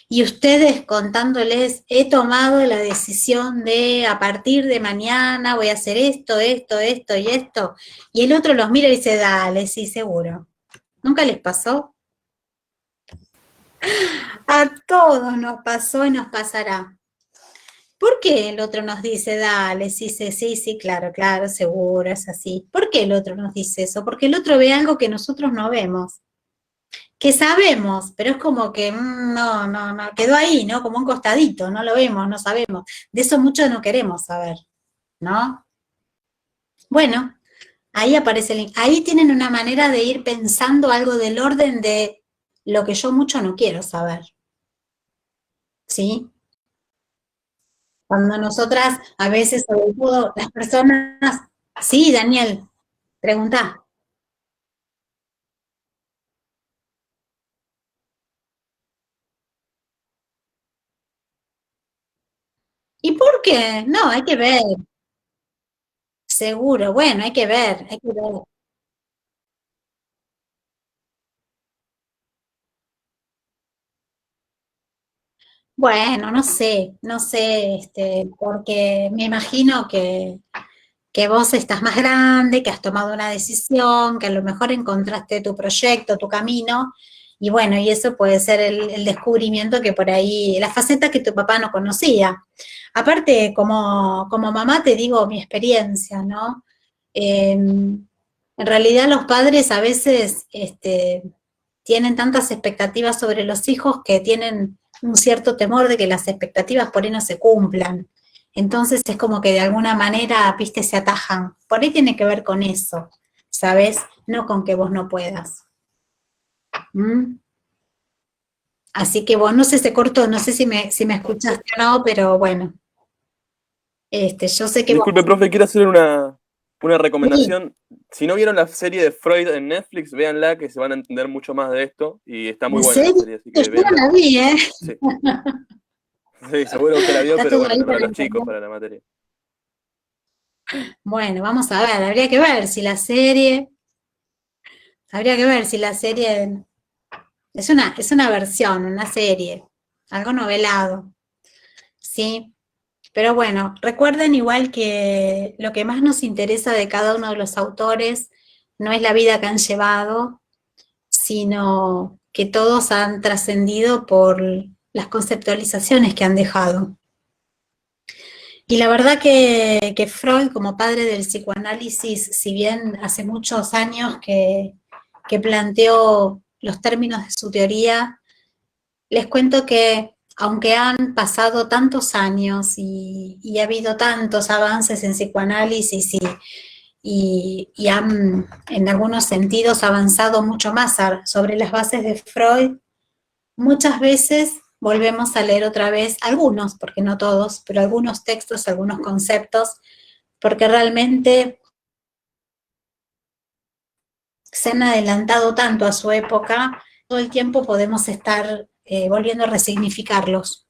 Y ustedes contándoles, he tomado la decisión de a partir de mañana voy a hacer esto, esto, esto y esto, y el otro los mira y dice, dale, sí, seguro. ¿Nunca les pasó? A todos nos pasó y nos pasará. ¿Por qué el otro nos dice, dale, sí, sí, sí, sí, claro, claro, seguro, es así? ¿Por qué el otro nos dice eso? Porque el otro ve algo que nosotros no vemos. Que sabemos, pero es como que no, quedó ahí, ¿no? Como un costadito, no lo vemos, no sabemos. De eso mucho no queremos saber, ¿no? Bueno, ahí aparece ahí tienen una manera de ir pensando algo del orden de lo que yo mucho no quiero saber. ¿Sí? Cuando nosotras, a veces, sobre todo, las personas... Sí, Daniel, pregunta. ¿Y por qué? No, hay que ver. Seguro, bueno, hay que ver, hay que ver. Bueno, no sé, porque me imagino que vos estás más grande, que has tomado una decisión, que a lo mejor encontraste tu proyecto, tu camino, y bueno, y eso puede ser el descubrimiento que por ahí, la faceta que tu papá no conocía. Aparte, como mamá te digo mi experiencia, ¿no? En realidad los padres a veces tienen tantas expectativas sobre los hijos que tienen un cierto temor de que las expectativas por ahí no se cumplan. Entonces es como que de alguna manera, viste, se atajan. Por ahí tiene que ver con eso, ¿sabes? No con que vos no puedas. ¿Mm? Así que bueno, no sé, se cortó, no sé si me escuchaste o no, pero bueno. Yo sé que Disculpe, vos... profe, quiero hacer una recomendación. Si no vieron la serie de Freud en Netflix, véanla, que se van a entender mucho más de esto. Y está muy ¿En buena la serio? serie, así que Yo no véanla. la vi, ¿eh? Sí. Sí, seguro que la vio, Está pero todo bueno, ahí es para para los chicos, entender. para la materia. Bueno, vamos a ver, habría que ver si la serie... Habría que ver si la serie... Es una versión, una serie, algo novelado, ¿sí? Pero bueno, recuerden igual que lo que más nos interesa de cada uno de los autores no es la vida que han llevado, sino que todos han trascendido por las conceptualizaciones que han dejado. Y la verdad que Freud, como padre del psicoanálisis, si bien hace muchos años que planteó los términos de su teoría, les cuento que aunque han pasado tantos años y ha habido tantos avances en psicoanálisis y han en algunos sentidos avanzado mucho más sobre las bases de Freud, muchas veces volvemos a leer otra vez algunos, porque no todos, pero algunos textos, algunos conceptos, porque realmente se han adelantado tanto a su época, todo el tiempo podemos estar volviendo a resignificarlos.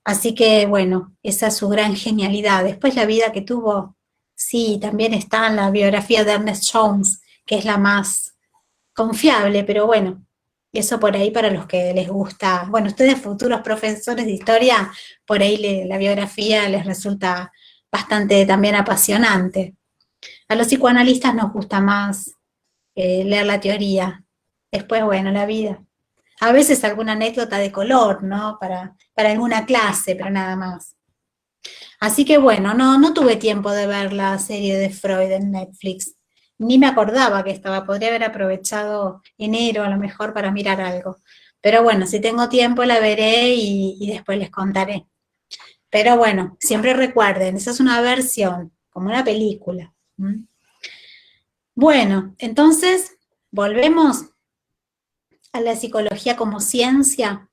Así que, bueno, esa es su gran genialidad. Después la vida que tuvo, sí, también está en la biografía de Ernest Jones, que es la más confiable, pero bueno, eso por ahí para los que les gusta, bueno, ustedes futuros profesores de historia, por ahí la biografía les resulta bastante también apasionante. A los psicoanalistas nos gusta más leer la teoría, después, bueno, la vida. A veces alguna anécdota de color, ¿no? Para alguna clase, pero nada más. Así que bueno, no tuve tiempo de ver la serie de Freud en Netflix. Ni me acordaba que estaba, podría haber aprovechado enero a lo mejor para mirar algo. Pero bueno, si tengo tiempo la veré y después les contaré. Pero bueno, siempre recuerden, esa es una versión, como una película. ¿Mm? Bueno, entonces, volvemos a la psicología como ciencia.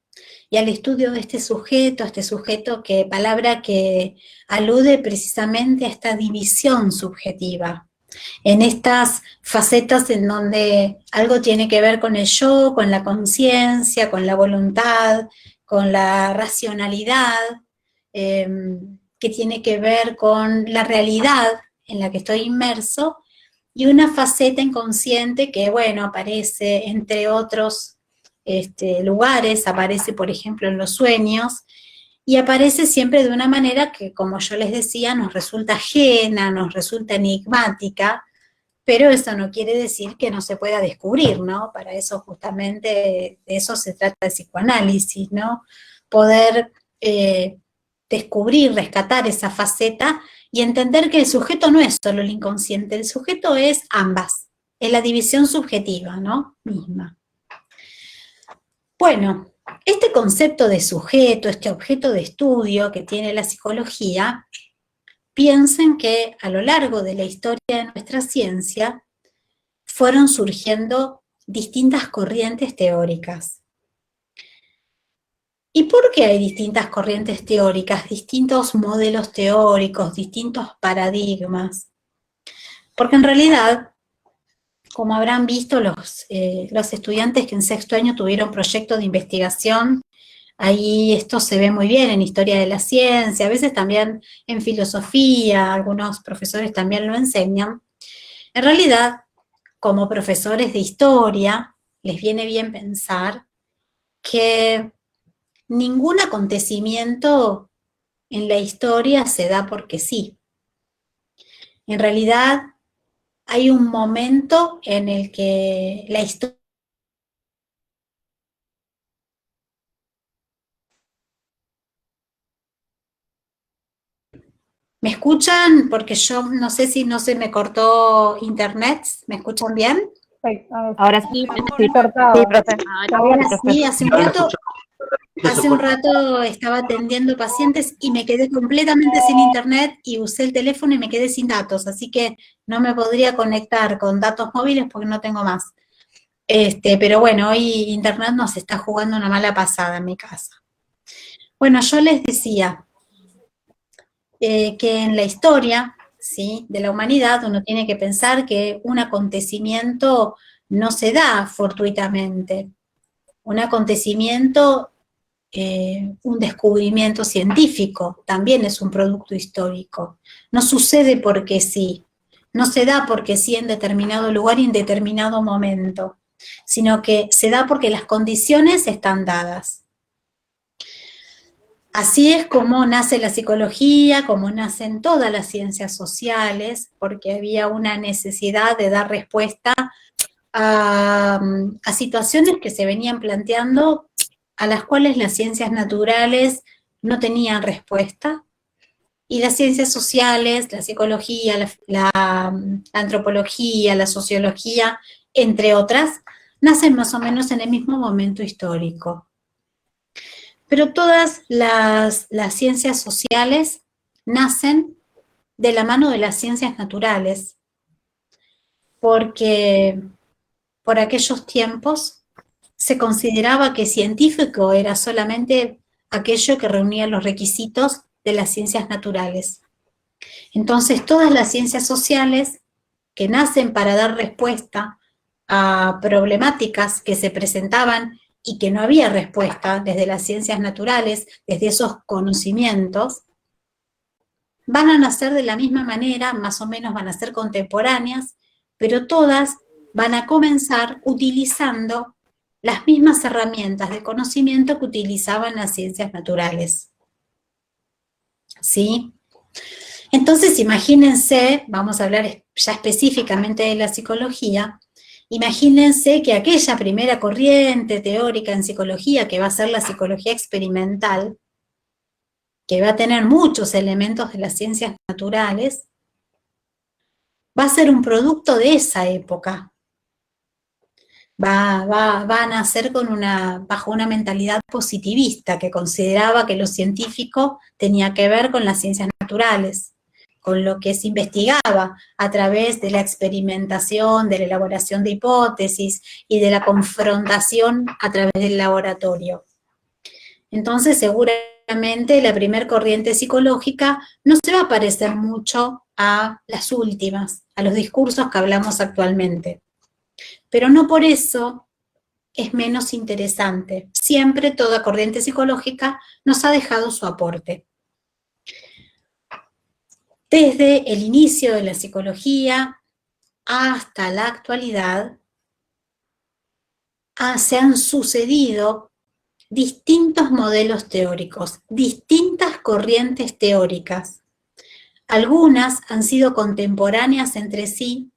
y al estudio de este sujeto que palabra que alude precisamente a esta división subjetiva, en estas facetas en donde algo tiene que ver con el yo, con la conciencia, con la voluntad, con la racionalidad, que tiene que ver con la realidad en la que estoy inmerso, y una faceta inconsciente que, bueno, aparece entre otros lugares, aparece, por ejemplo, en los sueños, y aparece siempre de una manera que, como yo les decía, nos resulta ajena, nos resulta enigmática, pero eso no quiere decir que no se pueda descubrir, ¿no? Para eso justamente, de eso se trata el psicoanálisis, ¿no? Poder descubrir, rescatar esa faceta y entender que el sujeto no es solo el inconsciente, el sujeto es ambas, es la división subjetiva, ¿no? Misma. Bueno, este concepto de sujeto, este objeto de estudio que tiene la psicología, piensen que a lo largo de la historia de nuestra ciencia fueron surgiendo distintas corrientes teóricas. ¿Y por qué hay distintas corrientes teóricas, distintos modelos teóricos, distintos paradigmas? Porque en realidad, como habrán visto los estudiantes que en sexto año tuvieron proyectos de investigación, ahí esto se ve muy bien en historia de la ciencia, a veces también en filosofía, algunos profesores también lo enseñan. En realidad, como profesores de historia, les viene bien pensar que ningún acontecimiento en la historia se da porque sí. En realidad, hay un momento en el que la historia... ¿Me escuchan? Porque yo no sé si no se me cortó internet. ¿Me escuchan bien? Ahora sí, sí, cortado. Sí, profe. Ahora sí, hace un rato estaba atendiendo pacientes y me quedé completamente sin internet y usé el teléfono y me quedé sin datos, así que no me podría conectar con datos móviles porque no tengo más. Pero bueno, hoy internet nos está jugando una mala pasada en mi casa. Bueno, yo les decía que en la historia, ¿sí?, de la humanidad uno tiene que pensar que un acontecimiento no se da fortuitamente. Un acontecimiento, un descubrimiento científico, también es un producto histórico. No sucede porque sí, no se da porque sí en determinado lugar y en determinado momento, sino que se da porque las condiciones están dadas. Así es como nace la psicología, como nacen todas las ciencias sociales, porque había una necesidad de dar respuesta a situaciones que se venían planteando, a las cuales las ciencias naturales no tenían respuesta, y las ciencias sociales, la psicología, la antropología, la sociología, entre otras, nacen más o menos en el mismo momento histórico. Pero todas las ciencias sociales nacen de la mano de las ciencias naturales, porque por aquellos tiempos se consideraba que científico era solamente aquello que reunía los requisitos de las ciencias naturales. Entonces, todas las ciencias sociales que nacen para dar respuesta a problemáticas que se presentaban y que no había respuesta desde las ciencias naturales, desde esos conocimientos, van a nacer de la misma manera, más o menos van a ser contemporáneas, pero todas van a comenzar utilizando las mismas herramientas de conocimiento que utilizaban las ciencias naturales. ¿Sí? Entonces, imagínense, vamos a hablar ya específicamente de la psicología, imagínense que aquella primera corriente teórica en psicología, que va a ser la psicología experimental, que va a tener muchos elementos de las ciencias naturales, va a ser un producto de esa época. Va a nacer bajo una mentalidad positivista que consideraba que lo científico tenía que ver con las ciencias naturales, con lo que se investigaba a través de la experimentación, de la elaboración de hipótesis y de la confrontación a través del laboratorio. Entonces, seguramente la primer corriente psicológica no se va a parecer mucho a las últimas, a los discursos que hablamos actualmente. Pero no por eso es menos interesante. Siempre toda corriente psicológica nos ha dejado su aporte. Desde el inicio de la psicología hasta la actualidad, se han sucedido distintos modelos teóricos, distintas corrientes teóricas. Algunas han sido contemporáneas entre sí,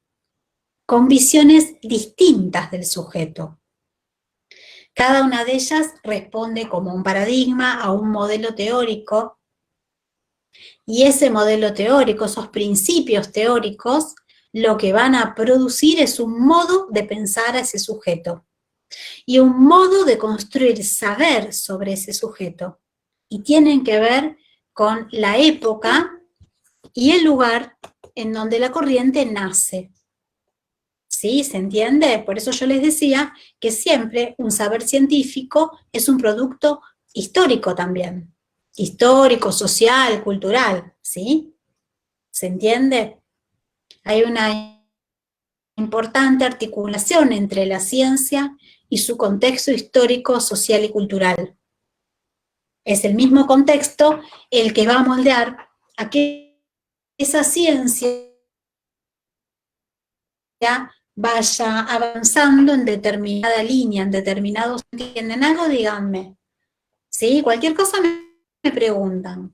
con visiones distintas del sujeto. Cada una de ellas responde como un paradigma a un modelo teórico, y ese modelo teórico, esos principios teóricos, lo que van a producir es un modo de pensar a ese sujeto y un modo de construir saber sobre ese sujeto. Y tienen que ver con la época y el lugar en donde la corriente nace. ¿Sí? ¿Se entiende? Por eso yo les decía que siempre un saber científico es un producto histórico también. Histórico, social, cultural. ¿Sí? ¿Se entiende? Hay una importante articulación entre la ciencia y su contexto histórico, social y cultural. Es el mismo contexto el que va a moldear a que esa ciencia vaya avanzando en determinada línea, en determinados... ¿Entienden algo? Díganme. ¿Sí? Cualquier cosa me preguntan.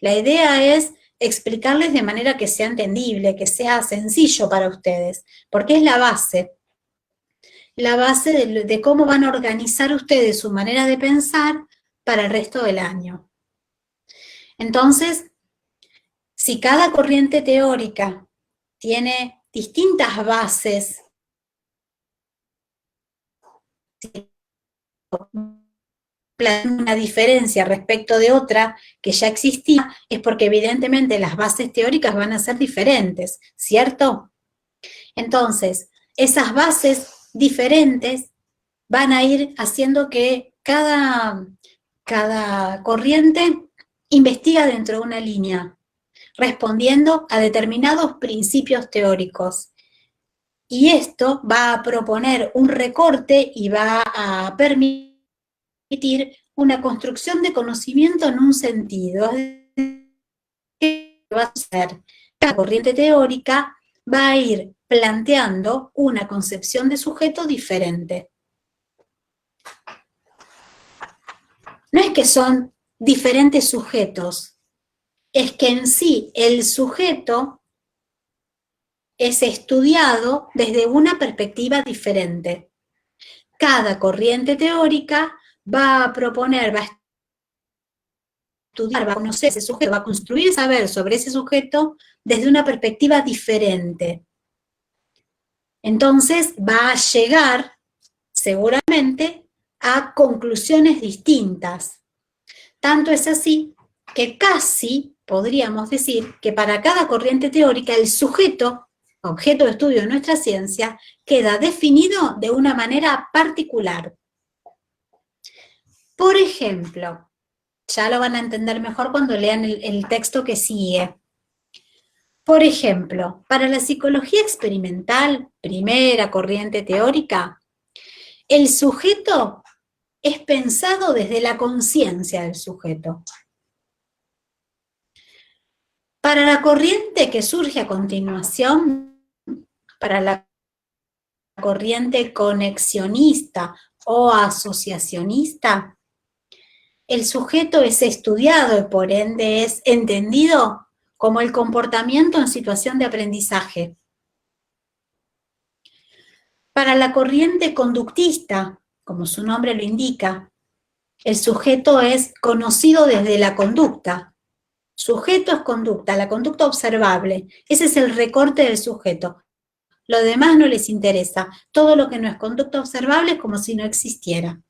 La idea es explicarles de manera que sea entendible, que sea sencillo para ustedes, porque es la base de cómo van a organizar ustedes su manera de pensar para el resto del año. Entonces, si cada corriente teórica tiene distintas bases, una diferencia respecto de otra que ya existía, es porque evidentemente las bases teóricas van a ser diferentes, ¿cierto? Entonces, esas bases diferentes van a ir haciendo que cada corriente investiga dentro de una línea, respondiendo a determinados principios teóricos. Y esto va a proponer un recorte y va a permitir una construcción de conocimiento en un sentido. ¿Qué va a hacer? Cada corriente teórica va a ir planteando una concepción de sujeto diferente. No es que son diferentes sujetos, es que en sí el sujeto es estudiado desde una perspectiva diferente. Cada corriente teórica va a proponer, va a estudiar, va a conocer ese sujeto, va a construir saber sobre ese sujeto desde una perspectiva diferente. Entonces va a llegar, seguramente, a conclusiones distintas. Tanto es así que casi podríamos decir que para cada corriente teórica el sujeto, objeto de estudio de nuestra ciencia, queda definido de una manera particular. Por ejemplo, ya lo van a entender mejor cuando lean el texto que sigue. Por ejemplo, para la psicología experimental, primera corriente teórica, el sujeto es pensado desde la conciencia del sujeto. Para la corriente que surge a continuación, para la corriente conexionista o asociacionista, el sujeto es estudiado y por ende es entendido como el comportamiento en situación de aprendizaje. Para la corriente conductista, como su nombre lo indica, el sujeto es conocido desde la conducta. Sujeto es conducta, la conducta observable. Ese es el recorte del sujeto. Lo demás no les interesa. Todo lo que no es conducta observable es como si no existiera.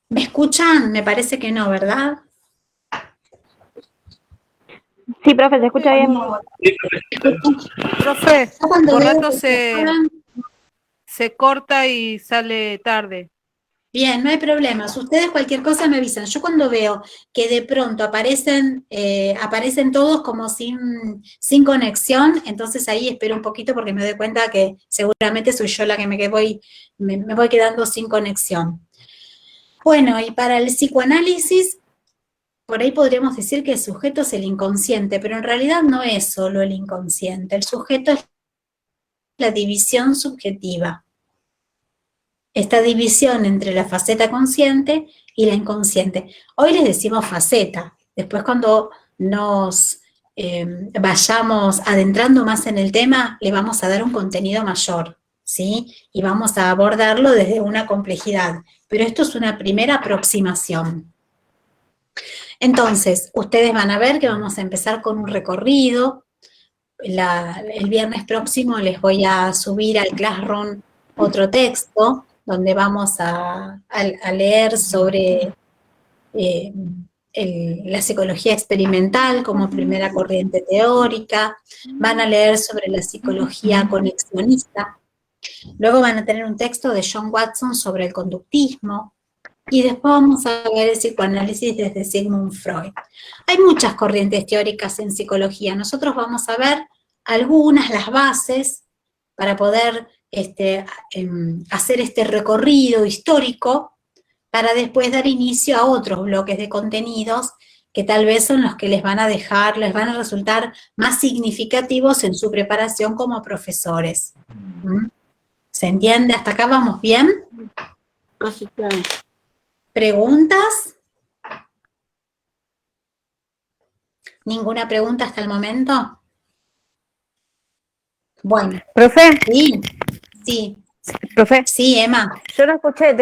¿Me escuchan? Me parece que no, ¿verdad? Sí, profe, se escucha bien. Profe, por rato se se corta y sale tarde. Bien, no hay problemas. Ustedes cualquier cosa me avisan. Yo cuando veo que de pronto aparecen todos como sin conexión, entonces ahí espero un poquito porque me doy cuenta que seguramente soy yo la que me voy quedando sin conexión. Bueno, y para el psicoanálisis, por ahí podríamos decir que el sujeto es el inconsciente, pero en realidad no es solo el inconsciente. El sujeto es la división subjetiva. Esta división entre la faceta consciente y la inconsciente. Hoy les decimos faceta, después cuando nos vayamos adentrando más en el tema, le vamos a dar un contenido mayor, ¿sí? Y vamos a abordarlo desde una complejidad, pero esto es una primera aproximación. Entonces, ustedes van a ver que vamos a empezar con un recorrido. El viernes próximo les voy a subir al Classroom otro texto, donde vamos a leer sobre la psicología experimental como primera corriente teórica, van a leer sobre la psicología conexionista, luego van a tener un texto de John Watson sobre el conductismo, y después vamos a ver el psicoanálisis desde Sigmund Freud. Hay muchas corrientes teóricas en psicología, nosotros vamos a ver algunas, las bases, para poder hacer este recorrido histórico para después dar inicio a otros bloques de contenidos que tal vez son los que les van a resultar más significativos en su preparación como profesores. ¿Se entiende? ¿Hasta acá vamos bien? ¿Preguntas? ¿Ninguna pregunta hasta el momento? Bueno. Profe. Sí. Sí. Profe. Sí, Emma. Yo no escuché,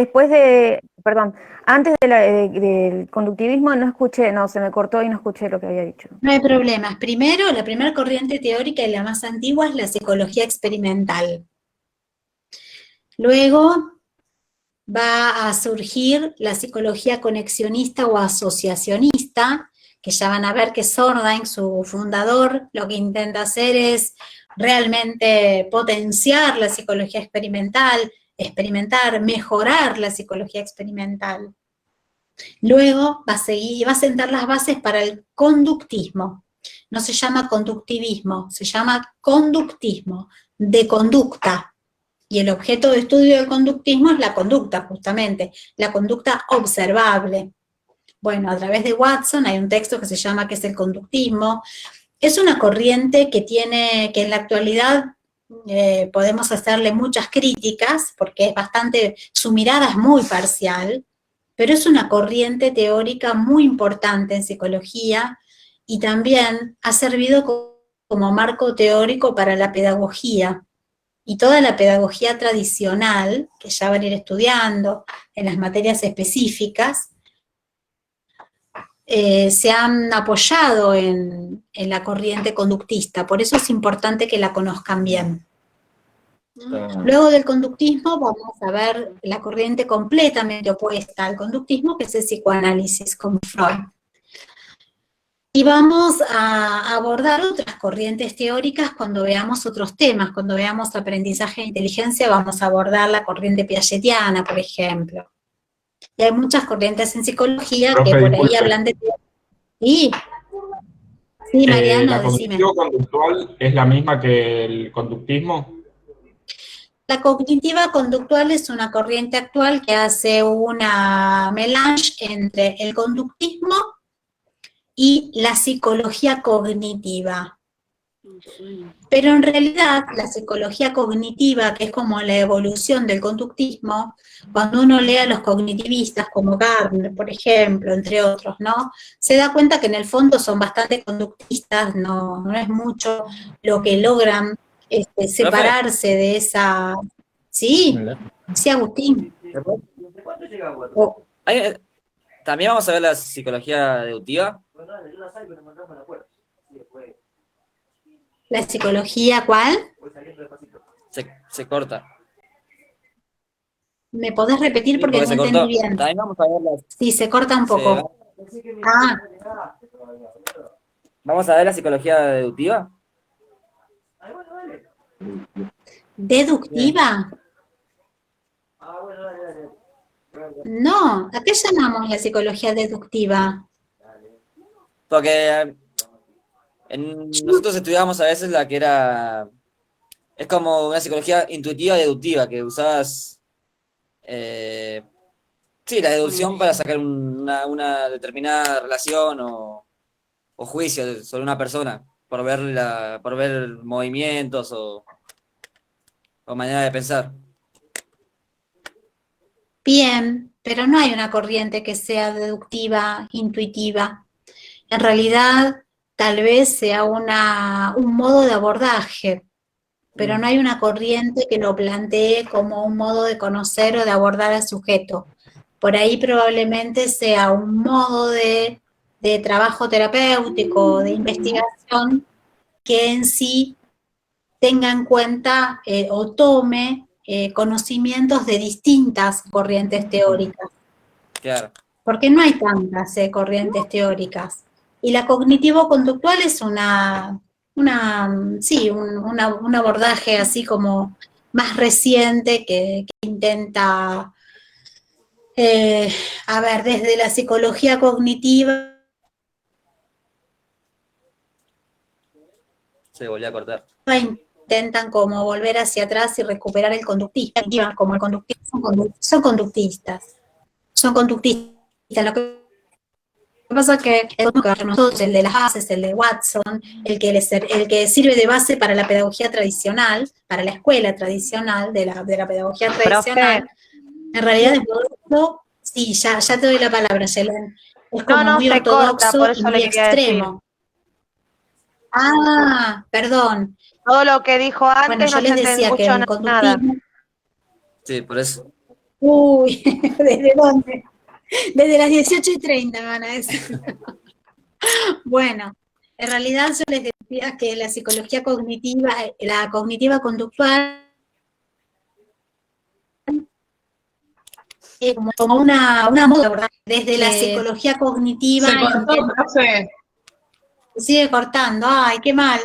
antes del conductivismo no escuché, se me cortó y no escuché lo que había dicho. No hay problemas. Primero, la primera corriente teórica y la más antigua es la psicología experimental. Luego va a surgir la psicología conexionista o asociacionista, que ya van a ver que Sordain, su fundador, lo que intenta hacer es realmente potenciar la psicología experimental, mejorar la psicología experimental. Luego va a sentar las bases para el conductismo. No se llama conductivismo, se llama conductismo, de conducta. Y el objeto de estudio del conductismo es la conducta, justamente, la conducta observable. Bueno, a través de Watson hay un texto que se llama ¿Qué es el conductismo? Es una corriente que en la actualidad podemos hacerle muchas críticas, porque su mirada es muy parcial, pero es una corriente teórica muy importante en psicología y también ha servido como marco teórico para la pedagogía. Y toda la pedagogía tradicional, que ya van a ir estudiando en las materias específicas, se han apoyado en la corriente conductista, por eso es importante que la conozcan bien. Luego del conductismo vamos a ver la corriente completamente opuesta al conductismo, que es el psicoanálisis con Freud. Y vamos a abordar otras corrientes teóricas cuando veamos otros temas, cuando veamos aprendizaje de inteligencia vamos a abordar la corriente piagetiana, por ejemplo. Y hay muchas corrientes en psicología que por ahí hablan de... Sí, Mariano, ¿La decime. cognitivo-conductual es la misma que el conductismo? La cognitiva conductual es una corriente actual que hace una melange entre el conductismo y la psicología cognitiva. Pero en realidad la psicología cognitiva, que es como la evolución del conductismo, cuando uno lee a los cognitivistas como Gardner, por ejemplo, entre otros, ¿no? Se da cuenta que en el fondo son bastante conductistas, no es mucho lo que logran separarse de esa... Sí, sí, Agustín. También vamos a ver la psicología deductiva. ¿La psicología cuál? Se corta. ¿Me podés repetir porque no entendí bien? También vamos a ver Sí, se corta un poco. ¿Vamos a ver la psicología deductiva? ¿Deductiva? No, ¿a qué llamamos la psicología deductiva? Porque nosotros estudiábamos a veces la que era... Es como una psicología intuitiva y deductiva, que usabas... sí, la deducción para sacar una determinada relación o juicio sobre una persona, por ver movimientos o manera de pensar. Bien, pero no hay una corriente que sea deductiva, intuitiva. En realidad, tal vez sea un modo de abordaje, pero no hay una corriente que lo plantee como un modo de conocer o de abordar al sujeto. Por ahí probablemente sea un modo de trabajo terapéutico, de investigación, que en sí tenga en cuenta o tome conocimientos de distintas corrientes teóricas. Claro. Porque no hay tantas corrientes teóricas. Y la cognitivo-conductual es un abordaje así como más reciente que intenta, desde la psicología cognitiva. Se volvió a cortar. Intentan como volver hacia atrás y recuperar el conductismo, como el conductismo, son conductistas. Lo que pasa es que nosotros, el de las bases, el de Watson, el que sirve de base para la pedagogía tradicional, para la escuela tradicional de la pedagogía tradicional, en realidad sí, ya te doy la palabra, Yelen. Es como muy se corta, ortodoxo por y eso muy le quería decir. extremo. Ah, perdón. Todo lo que dijo antes Bueno, yo no les se decía que escuchó el nada. conductismo... Sí, por eso. Uy, ¿desde dónde? Desde las 18:30 me van a decir. Bueno, en realidad yo les decía que la psicología cognitiva, la cognitiva conductual, es como una moda, ¿verdad? Desde la psicología cognitiva... Se cortó, profe. Sigue cortando, ay, qué mal,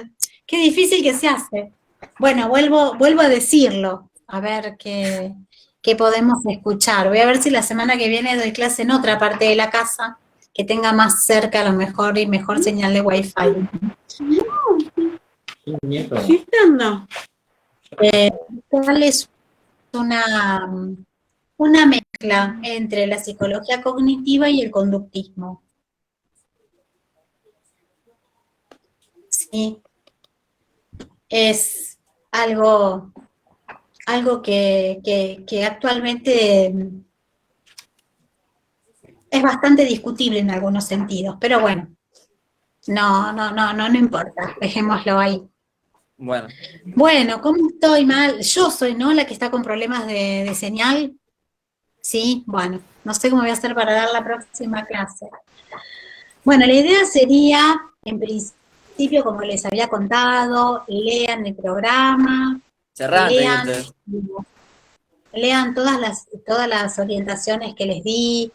qué difícil que se hace. Bueno, vuelvo a decirlo, a ver qué podemos escuchar. Voy a ver si la semana que viene doy clase en otra parte de la casa, que tenga más cerca a lo mejor y mejor señal de Wi-Fi. ¿Qué estando? Es una mezcla entre la psicología cognitiva y el conductismo. Sí, es algo que actualmente es bastante discutible en algunos sentidos, pero bueno, no importa, dejémoslo ahí. Bueno, ¿cómo estoy mal? Yo soy, ¿no?, la que está con problemas de señal. Sí, bueno, no sé cómo voy a hacer para dar la próxima clase. Bueno, la idea sería, en principio, como les había contado, lean el programa, lean todas las orientaciones que les di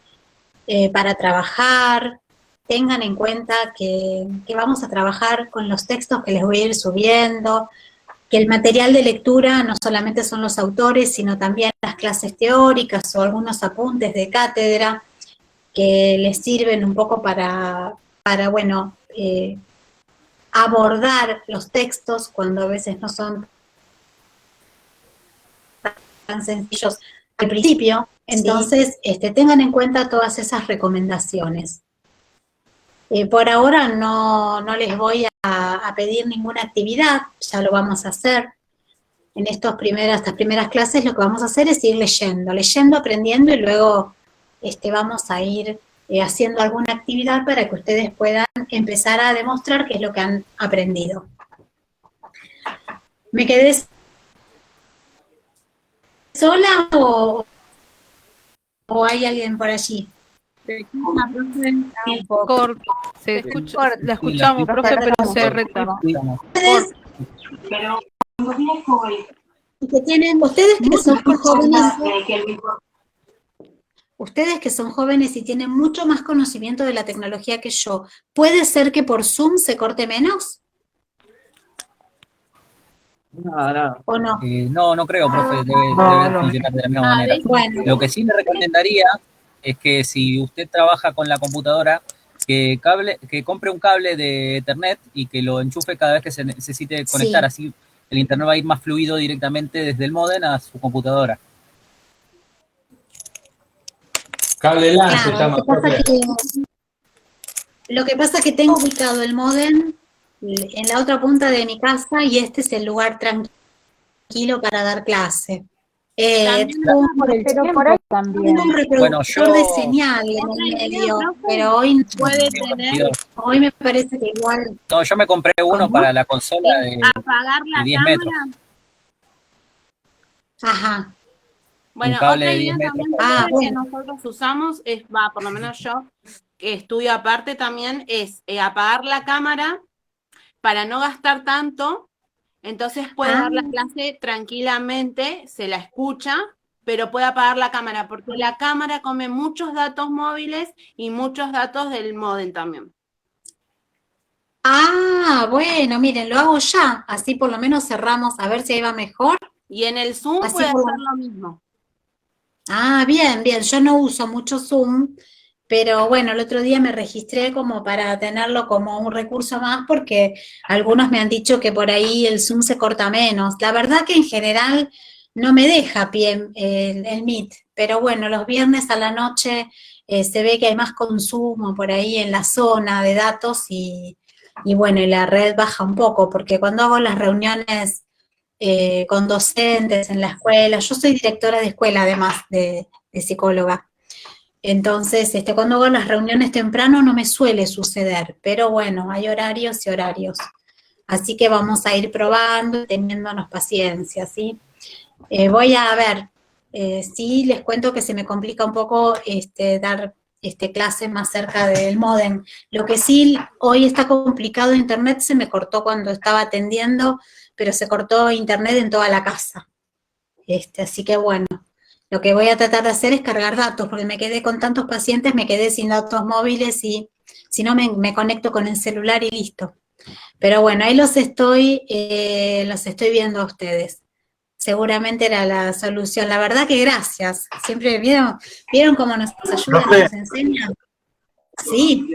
para trabajar. Tengan en cuenta que vamos a trabajar con los textos que les voy a ir subiendo, que el material de lectura no solamente son los autores, sino también las clases teóricas o algunos apuntes de cátedra que les sirven un poco para abordar los textos cuando a veces no son tan sencillos al principio. Entonces, tengan en cuenta todas esas recomendaciones. Por ahora no les voy a pedir ninguna actividad, ya lo vamos a hacer. En estas primeras clases lo que vamos a hacer es ir leyendo, aprendiendo, y luego vamos a ir haciendo alguna actividad para que ustedes puedan empezar a demostrar qué es lo que han aprendido. ¿Me quedé sola o hay alguien por allí? La escuchamos, profe, pero se retrasa. Ustedes que son jóvenes y tienen mucho más conocimiento de la tecnología que yo, ¿puede ser que por Zoom se corte menos? No. ¿O no? No creo, profe, debe funcionar de la misma manera. Bueno. Lo que sí le recomendaría es que si usted trabaja con la computadora, que compre un cable de Ethernet y que lo enchufe cada vez que se necesite conectar, Sí. así el internet va a ir más fluido directamente desde el módem a su computadora. Cable LAN se Claro, llama, profe. lo que pasa es que tengo ubicado el módem en la otra punta de mi casa y este es el lugar tranquilo para dar clase. Pero por ahí también. Tengo un reproductor de señal en el medio, pero hoy no Puede tener hoy me parece que igual. No, yo me compré uno para la consola de apagar la 10 cámara. metros. Ajá. Bueno, Un cable otra de 10 idea metros. también Ah, que bueno. nosotros usamos, por lo menos yo, que estudio aparte también, es apagar la cámara para no gastar tanto, entonces puede dar la clase tranquilamente, se la escucha, pero puede apagar la cámara, porque la cámara come muchos datos móviles y muchos datos del módem también. Ah, bueno, miren, lo hago ya, así por lo menos cerramos a ver si ahí va mejor. Y en el Zoom Así puede por hacer lo- lo mismo. Ah, bien, bien, yo no uso mucho Zoom, pero bueno, el otro día me registré como para tenerlo como un recurso más porque algunos me han dicho que por ahí el Zoom se corta menos. La verdad que en general no me deja pie el Meet, pero bueno, los viernes a la noche se ve que hay más consumo por ahí en la zona de datos y bueno, y la red baja un poco, porque cuando hago las reuniones con docentes en la escuela, yo soy directora de escuela además de psicóloga. Entonces, cuando hago las reuniones temprano no me suele suceder, pero bueno, hay horarios y horarios. Así que vamos a ir probando y teniéndonos paciencia, ¿sí? Voy a ver, sí les cuento que se me complica un poco dar clase más cerca del módem. Lo que sí, hoy está complicado internet, se me cortó cuando estaba atendiendo, pero se cortó internet en toda la casa. Así que bueno. Lo que voy a tratar de hacer es cargar datos, porque me quedé con tantos pacientes, me quedé sin datos móviles y si no me conecto con el celular y listo. Pero bueno, ahí los estoy viendo a ustedes. Seguramente era la solución. La verdad que gracias. Siempre vieron cómo nos ayudan, Profe. nos enseñan. Sí.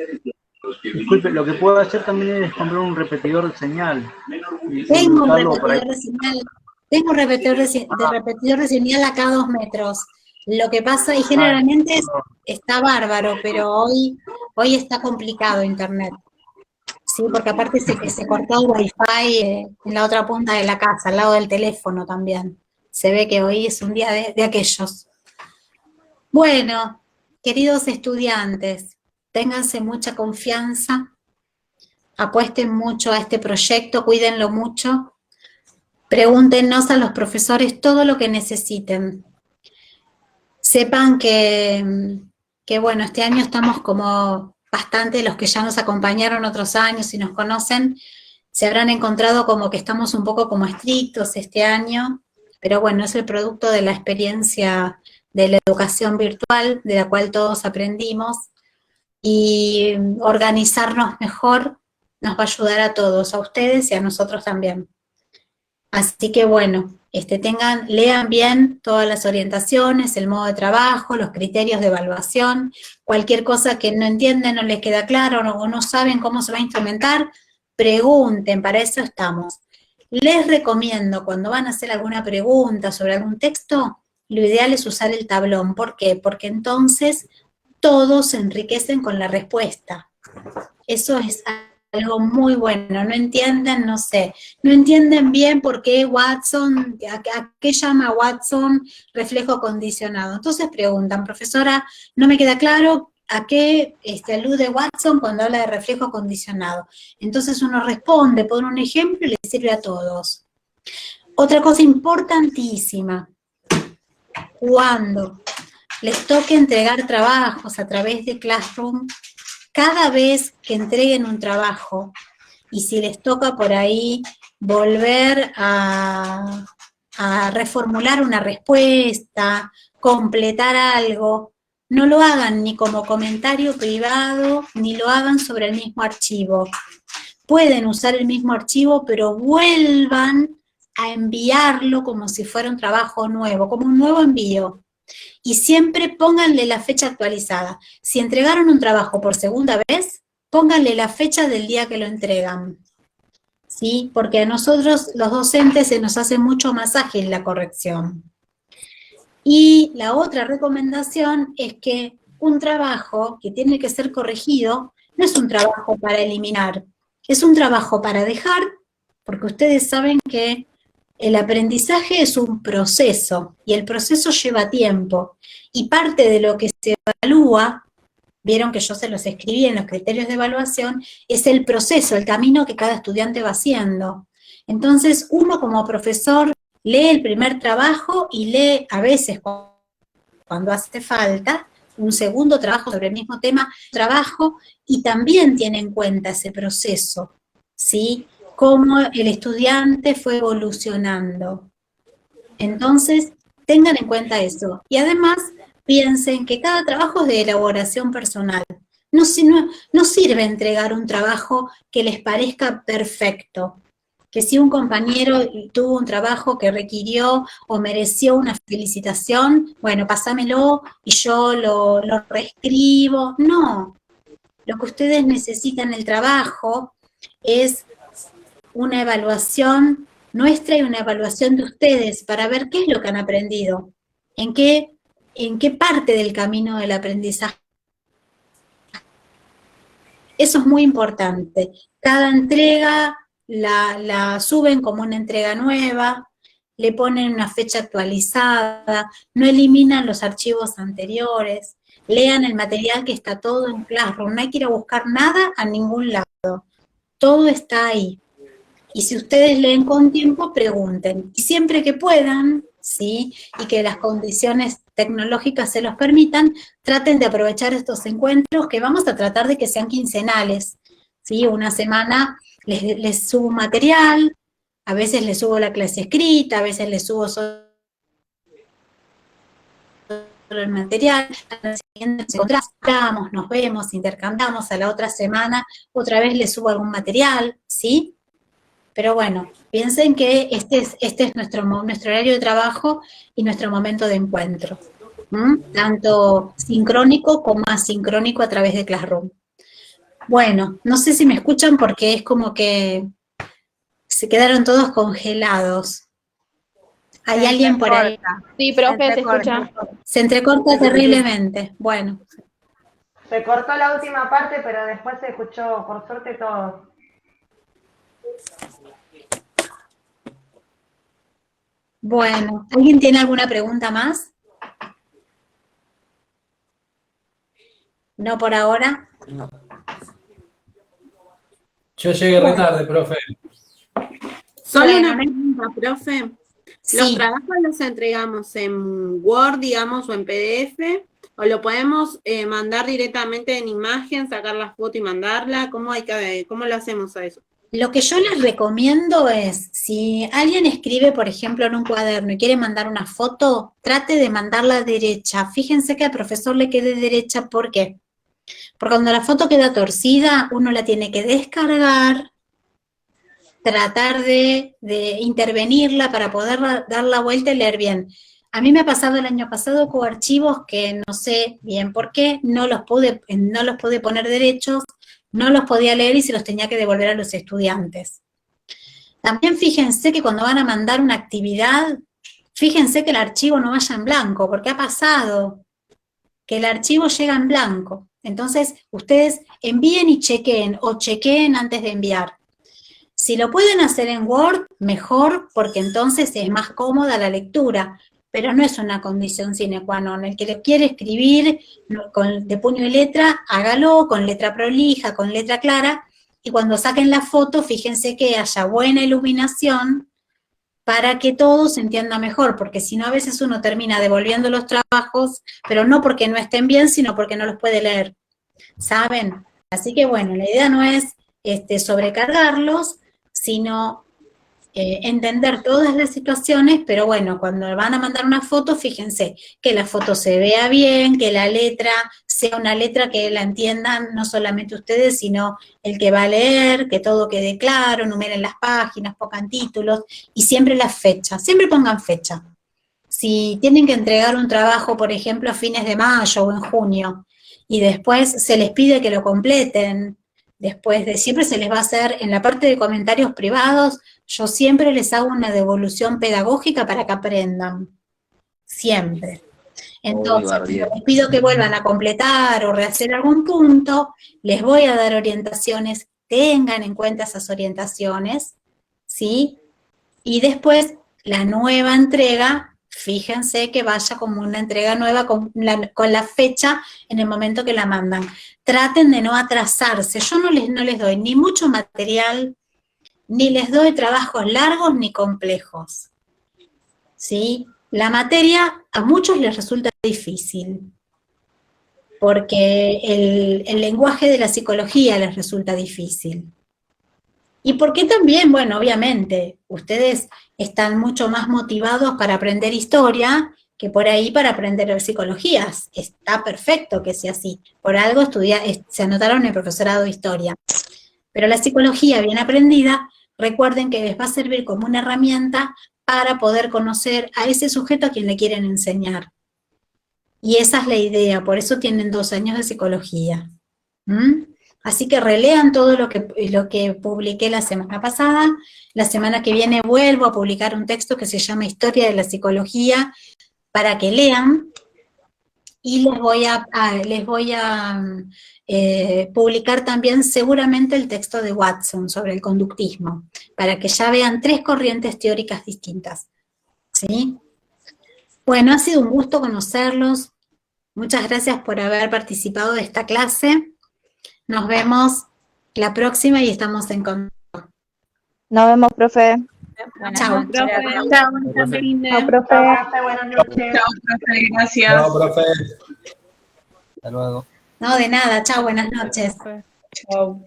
Disculpe, lo que puedo hacer también es comprar un repetidor de señal. Y Tengo un usarlo por ahí. repetidor de señal. Tengo un repetidor de señal acá a 2 metros. Lo que pasa, y generalmente está bárbaro, pero hoy está complicado internet. Sí, porque aparte se cortó el wifi en la otra punta de la casa, al lado del teléfono también. Se ve que hoy es un día de aquellos. Bueno, queridos estudiantes, ténganse mucha confianza, apuesten mucho a este proyecto, cuídenlo mucho. Pregúntenos a los profesores todo lo que necesiten. Sepan que bueno, este año estamos como bastante, los que ya nos acompañaron otros años y nos conocen, se habrán encontrado como que estamos un poco como estrictos este año, pero bueno, es el producto de la experiencia de la educación virtual, de la cual todos aprendimos, y organizarnos mejor nos va a ayudar a todos, a ustedes y a nosotros también. Así que bueno, lean bien todas las orientaciones, el modo de trabajo, los criterios de evaluación, cualquier cosa que no entienden, no les queda claro o no saben cómo se va a instrumentar, pregunten, para eso estamos. Les recomiendo cuando van a hacer alguna pregunta sobre algún texto, lo ideal es usar el tablón. ¿Por qué? Porque entonces todos se enriquecen con la respuesta. Eso es algo muy bueno. No entienden, no sé, no entienden bien por qué Watson, a qué llama Watson reflejo condicionado. Entonces preguntan, profesora, no me queda claro a qué alude Watson cuando habla de reflejo condicionado. Entonces uno responde, pone un ejemplo y le sirve a todos. Otra cosa importantísima, cuando les toque entregar trabajos a través de Classroom, cada vez que entreguen un trabajo, y si les toca por ahí volver a reformular una respuesta, completar algo, no lo hagan ni como comentario privado, ni lo hagan sobre el mismo archivo. Pueden usar el mismo archivo, pero vuelvan a enviarlo como si fuera un trabajo nuevo, como un nuevo envío. Y siempre pónganle la fecha actualizada. Si entregaron un trabajo por segunda vez, pónganle la fecha del día que lo entregan. ¿Sí? Porque a nosotros, los docentes, se nos hace mucho más ágil la corrección. Y la otra recomendación es que un trabajo que tiene que ser corregido no es un trabajo para eliminar, es un trabajo para dejar, porque ustedes saben que el aprendizaje es un proceso, y el proceso lleva tiempo, y parte de lo que se evalúa, vieron que yo se los escribí en los criterios de evaluación, es el proceso, el camino que cada estudiante va haciendo. Entonces, uno como profesor lee el primer trabajo y lee, a veces, cuando hace falta, un segundo trabajo sobre el mismo tema, y también tiene en cuenta ese proceso, ¿sí? Cómo el estudiante fue evolucionando. Entonces, tengan en cuenta eso. Y además, piensen que cada trabajo es de elaboración personal. No sirve entregar un trabajo que les parezca perfecto. Que si un compañero tuvo un trabajo que requirió o mereció una felicitación, bueno, pásamelo y yo lo reescribo. No. Lo que ustedes necesitan en el trabajo es una evaluación nuestra y una evaluación de ustedes para ver qué es lo que han aprendido, en qué parte del camino del aprendizaje. Eso es muy importante. Cada entrega la suben como una entrega nueva, le ponen una fecha actualizada, no eliminan los archivos anteriores, lean el material que está todo en Classroom, no hay que ir a buscar nada a ningún lado, todo está ahí. Y si ustedes leen con tiempo, pregunten. Y siempre que puedan, ¿sí? Y que las condiciones tecnológicas se los permitan, traten de aprovechar estos encuentros que vamos a tratar de que sean quincenales, ¿sí? Una semana les subo material, a veces les subo la clase escrita, a veces les subo solo el material, a la siguiente nos encontramos, nos vemos, intercambiamos, a la otra semana otra vez les subo algún material, ¿sí? Pero bueno, piensen que este es nuestro horario de trabajo y nuestro momento de encuentro, tanto sincrónico como asincrónico a través de Classroom. Bueno, no sé si me escuchan porque es como que se quedaron todos congelados. ¿Hay alguien por ahí? Sí, profe, se escucha. Se entrecorta terriblemente. Bueno. Se cortó la última parte, pero después se escuchó, por suerte, todo. Bueno, ¿alguien tiene alguna pregunta más? ¿No por ahora? No. Yo llegué re tarde, profe. Solo una pregunta, profe. Sí. ¿Los trabajos los entregamos en Word, digamos, o en PDF? ¿O lo podemos mandar directamente en imagen, sacar la foto y mandarla? ¿Cómo lo hacemos a eso? Lo que yo les recomiendo es, si alguien escribe, por ejemplo, en un cuaderno y quiere mandar una foto, trate de mandarla derecha. Fíjense que al profesor le quede derecha, ¿por qué? Porque cuando la foto queda torcida, uno la tiene que descargar, tratar de intervenirla para poder dar la vuelta y leer bien. A mí me ha pasado el año pasado con archivos que no sé bien por qué, no los pude poner derechos, no los podía leer y se los tenía que devolver a los estudiantes. También fíjense que cuando van a mandar una actividad, fíjense que el archivo no vaya en blanco, porque ha pasado que el archivo llega en blanco. Entonces, ustedes envíen y chequeen, o chequeen antes de enviar. Si lo pueden hacer en Word, mejor, porque entonces es más cómoda la lectura, pero no es una condición sine qua non. El que le quiere escribir de puño y letra, hágalo con letra prolija, con letra clara, y cuando saquen la foto, fíjense que haya buena iluminación para que todo se entienda mejor, porque si no a veces uno termina devolviendo los trabajos, pero no porque no estén bien, sino porque no los puede leer, ¿saben? Así que bueno, la idea no es sobrecargarlos, sino entender todas las situaciones, pero bueno, cuando van a mandar una foto, fíjense que la foto se vea bien, que la letra sea una letra que la entiendan no solamente ustedes, sino el que va a leer, que todo quede claro, numeren las páginas, pongan títulos, y siempre las fechas, siempre pongan fecha. Si tienen que entregar un trabajo, por ejemplo, a fines de mayo o en junio, y después se les pide que lo completen, siempre se les va a hacer, en la parte de comentarios privados, yo siempre les hago una devolución pedagógica para que aprendan. Siempre. Entonces, les pido que vuelvan a completar o rehacer algún punto, les voy a dar orientaciones, tengan en cuenta esas orientaciones, ¿sí? Y después, la nueva entrega, fíjense que vaya como una entrega nueva con la fecha en el momento que la mandan. Traten de no atrasarse. Yo no les doy ni mucho material, ni les doy trabajos largos ni complejos, ¿sí? La materia a muchos les resulta difícil, porque el lenguaje de la psicología les resulta difícil. Y porque también, bueno, obviamente, ustedes están mucho más motivados para aprender historia que por ahí para aprender psicologías. Está perfecto que sea así. Por algo se anotaron en el profesorado de historia. Pero la psicología bien aprendida, recuerden que les va a servir como una herramienta para poder conocer a ese sujeto a quien le quieren enseñar. Y esa es la idea, por eso tienen 2 años de psicología. Así que relean todo lo que publiqué la semana pasada. La semana que viene vuelvo a publicar un texto que se llama Historia de la Psicología, para que lean, y les voy a publicar también seguramente el texto de Watson sobre el conductismo, para que ya vean 3 corrientes teóricas distintas, ¿sí? Bueno, ha sido un gusto conocerlos. Muchas gracias por haber participado de esta clase. Nos vemos la próxima y estamos en contacto. Nos vemos, profe. Chao. Chao, profe. Chao, profe. Buenas noches. Chao, profe. Gracias. Chao, profe. Hasta luego. No, de nada. Chao, buenas noches. Chao.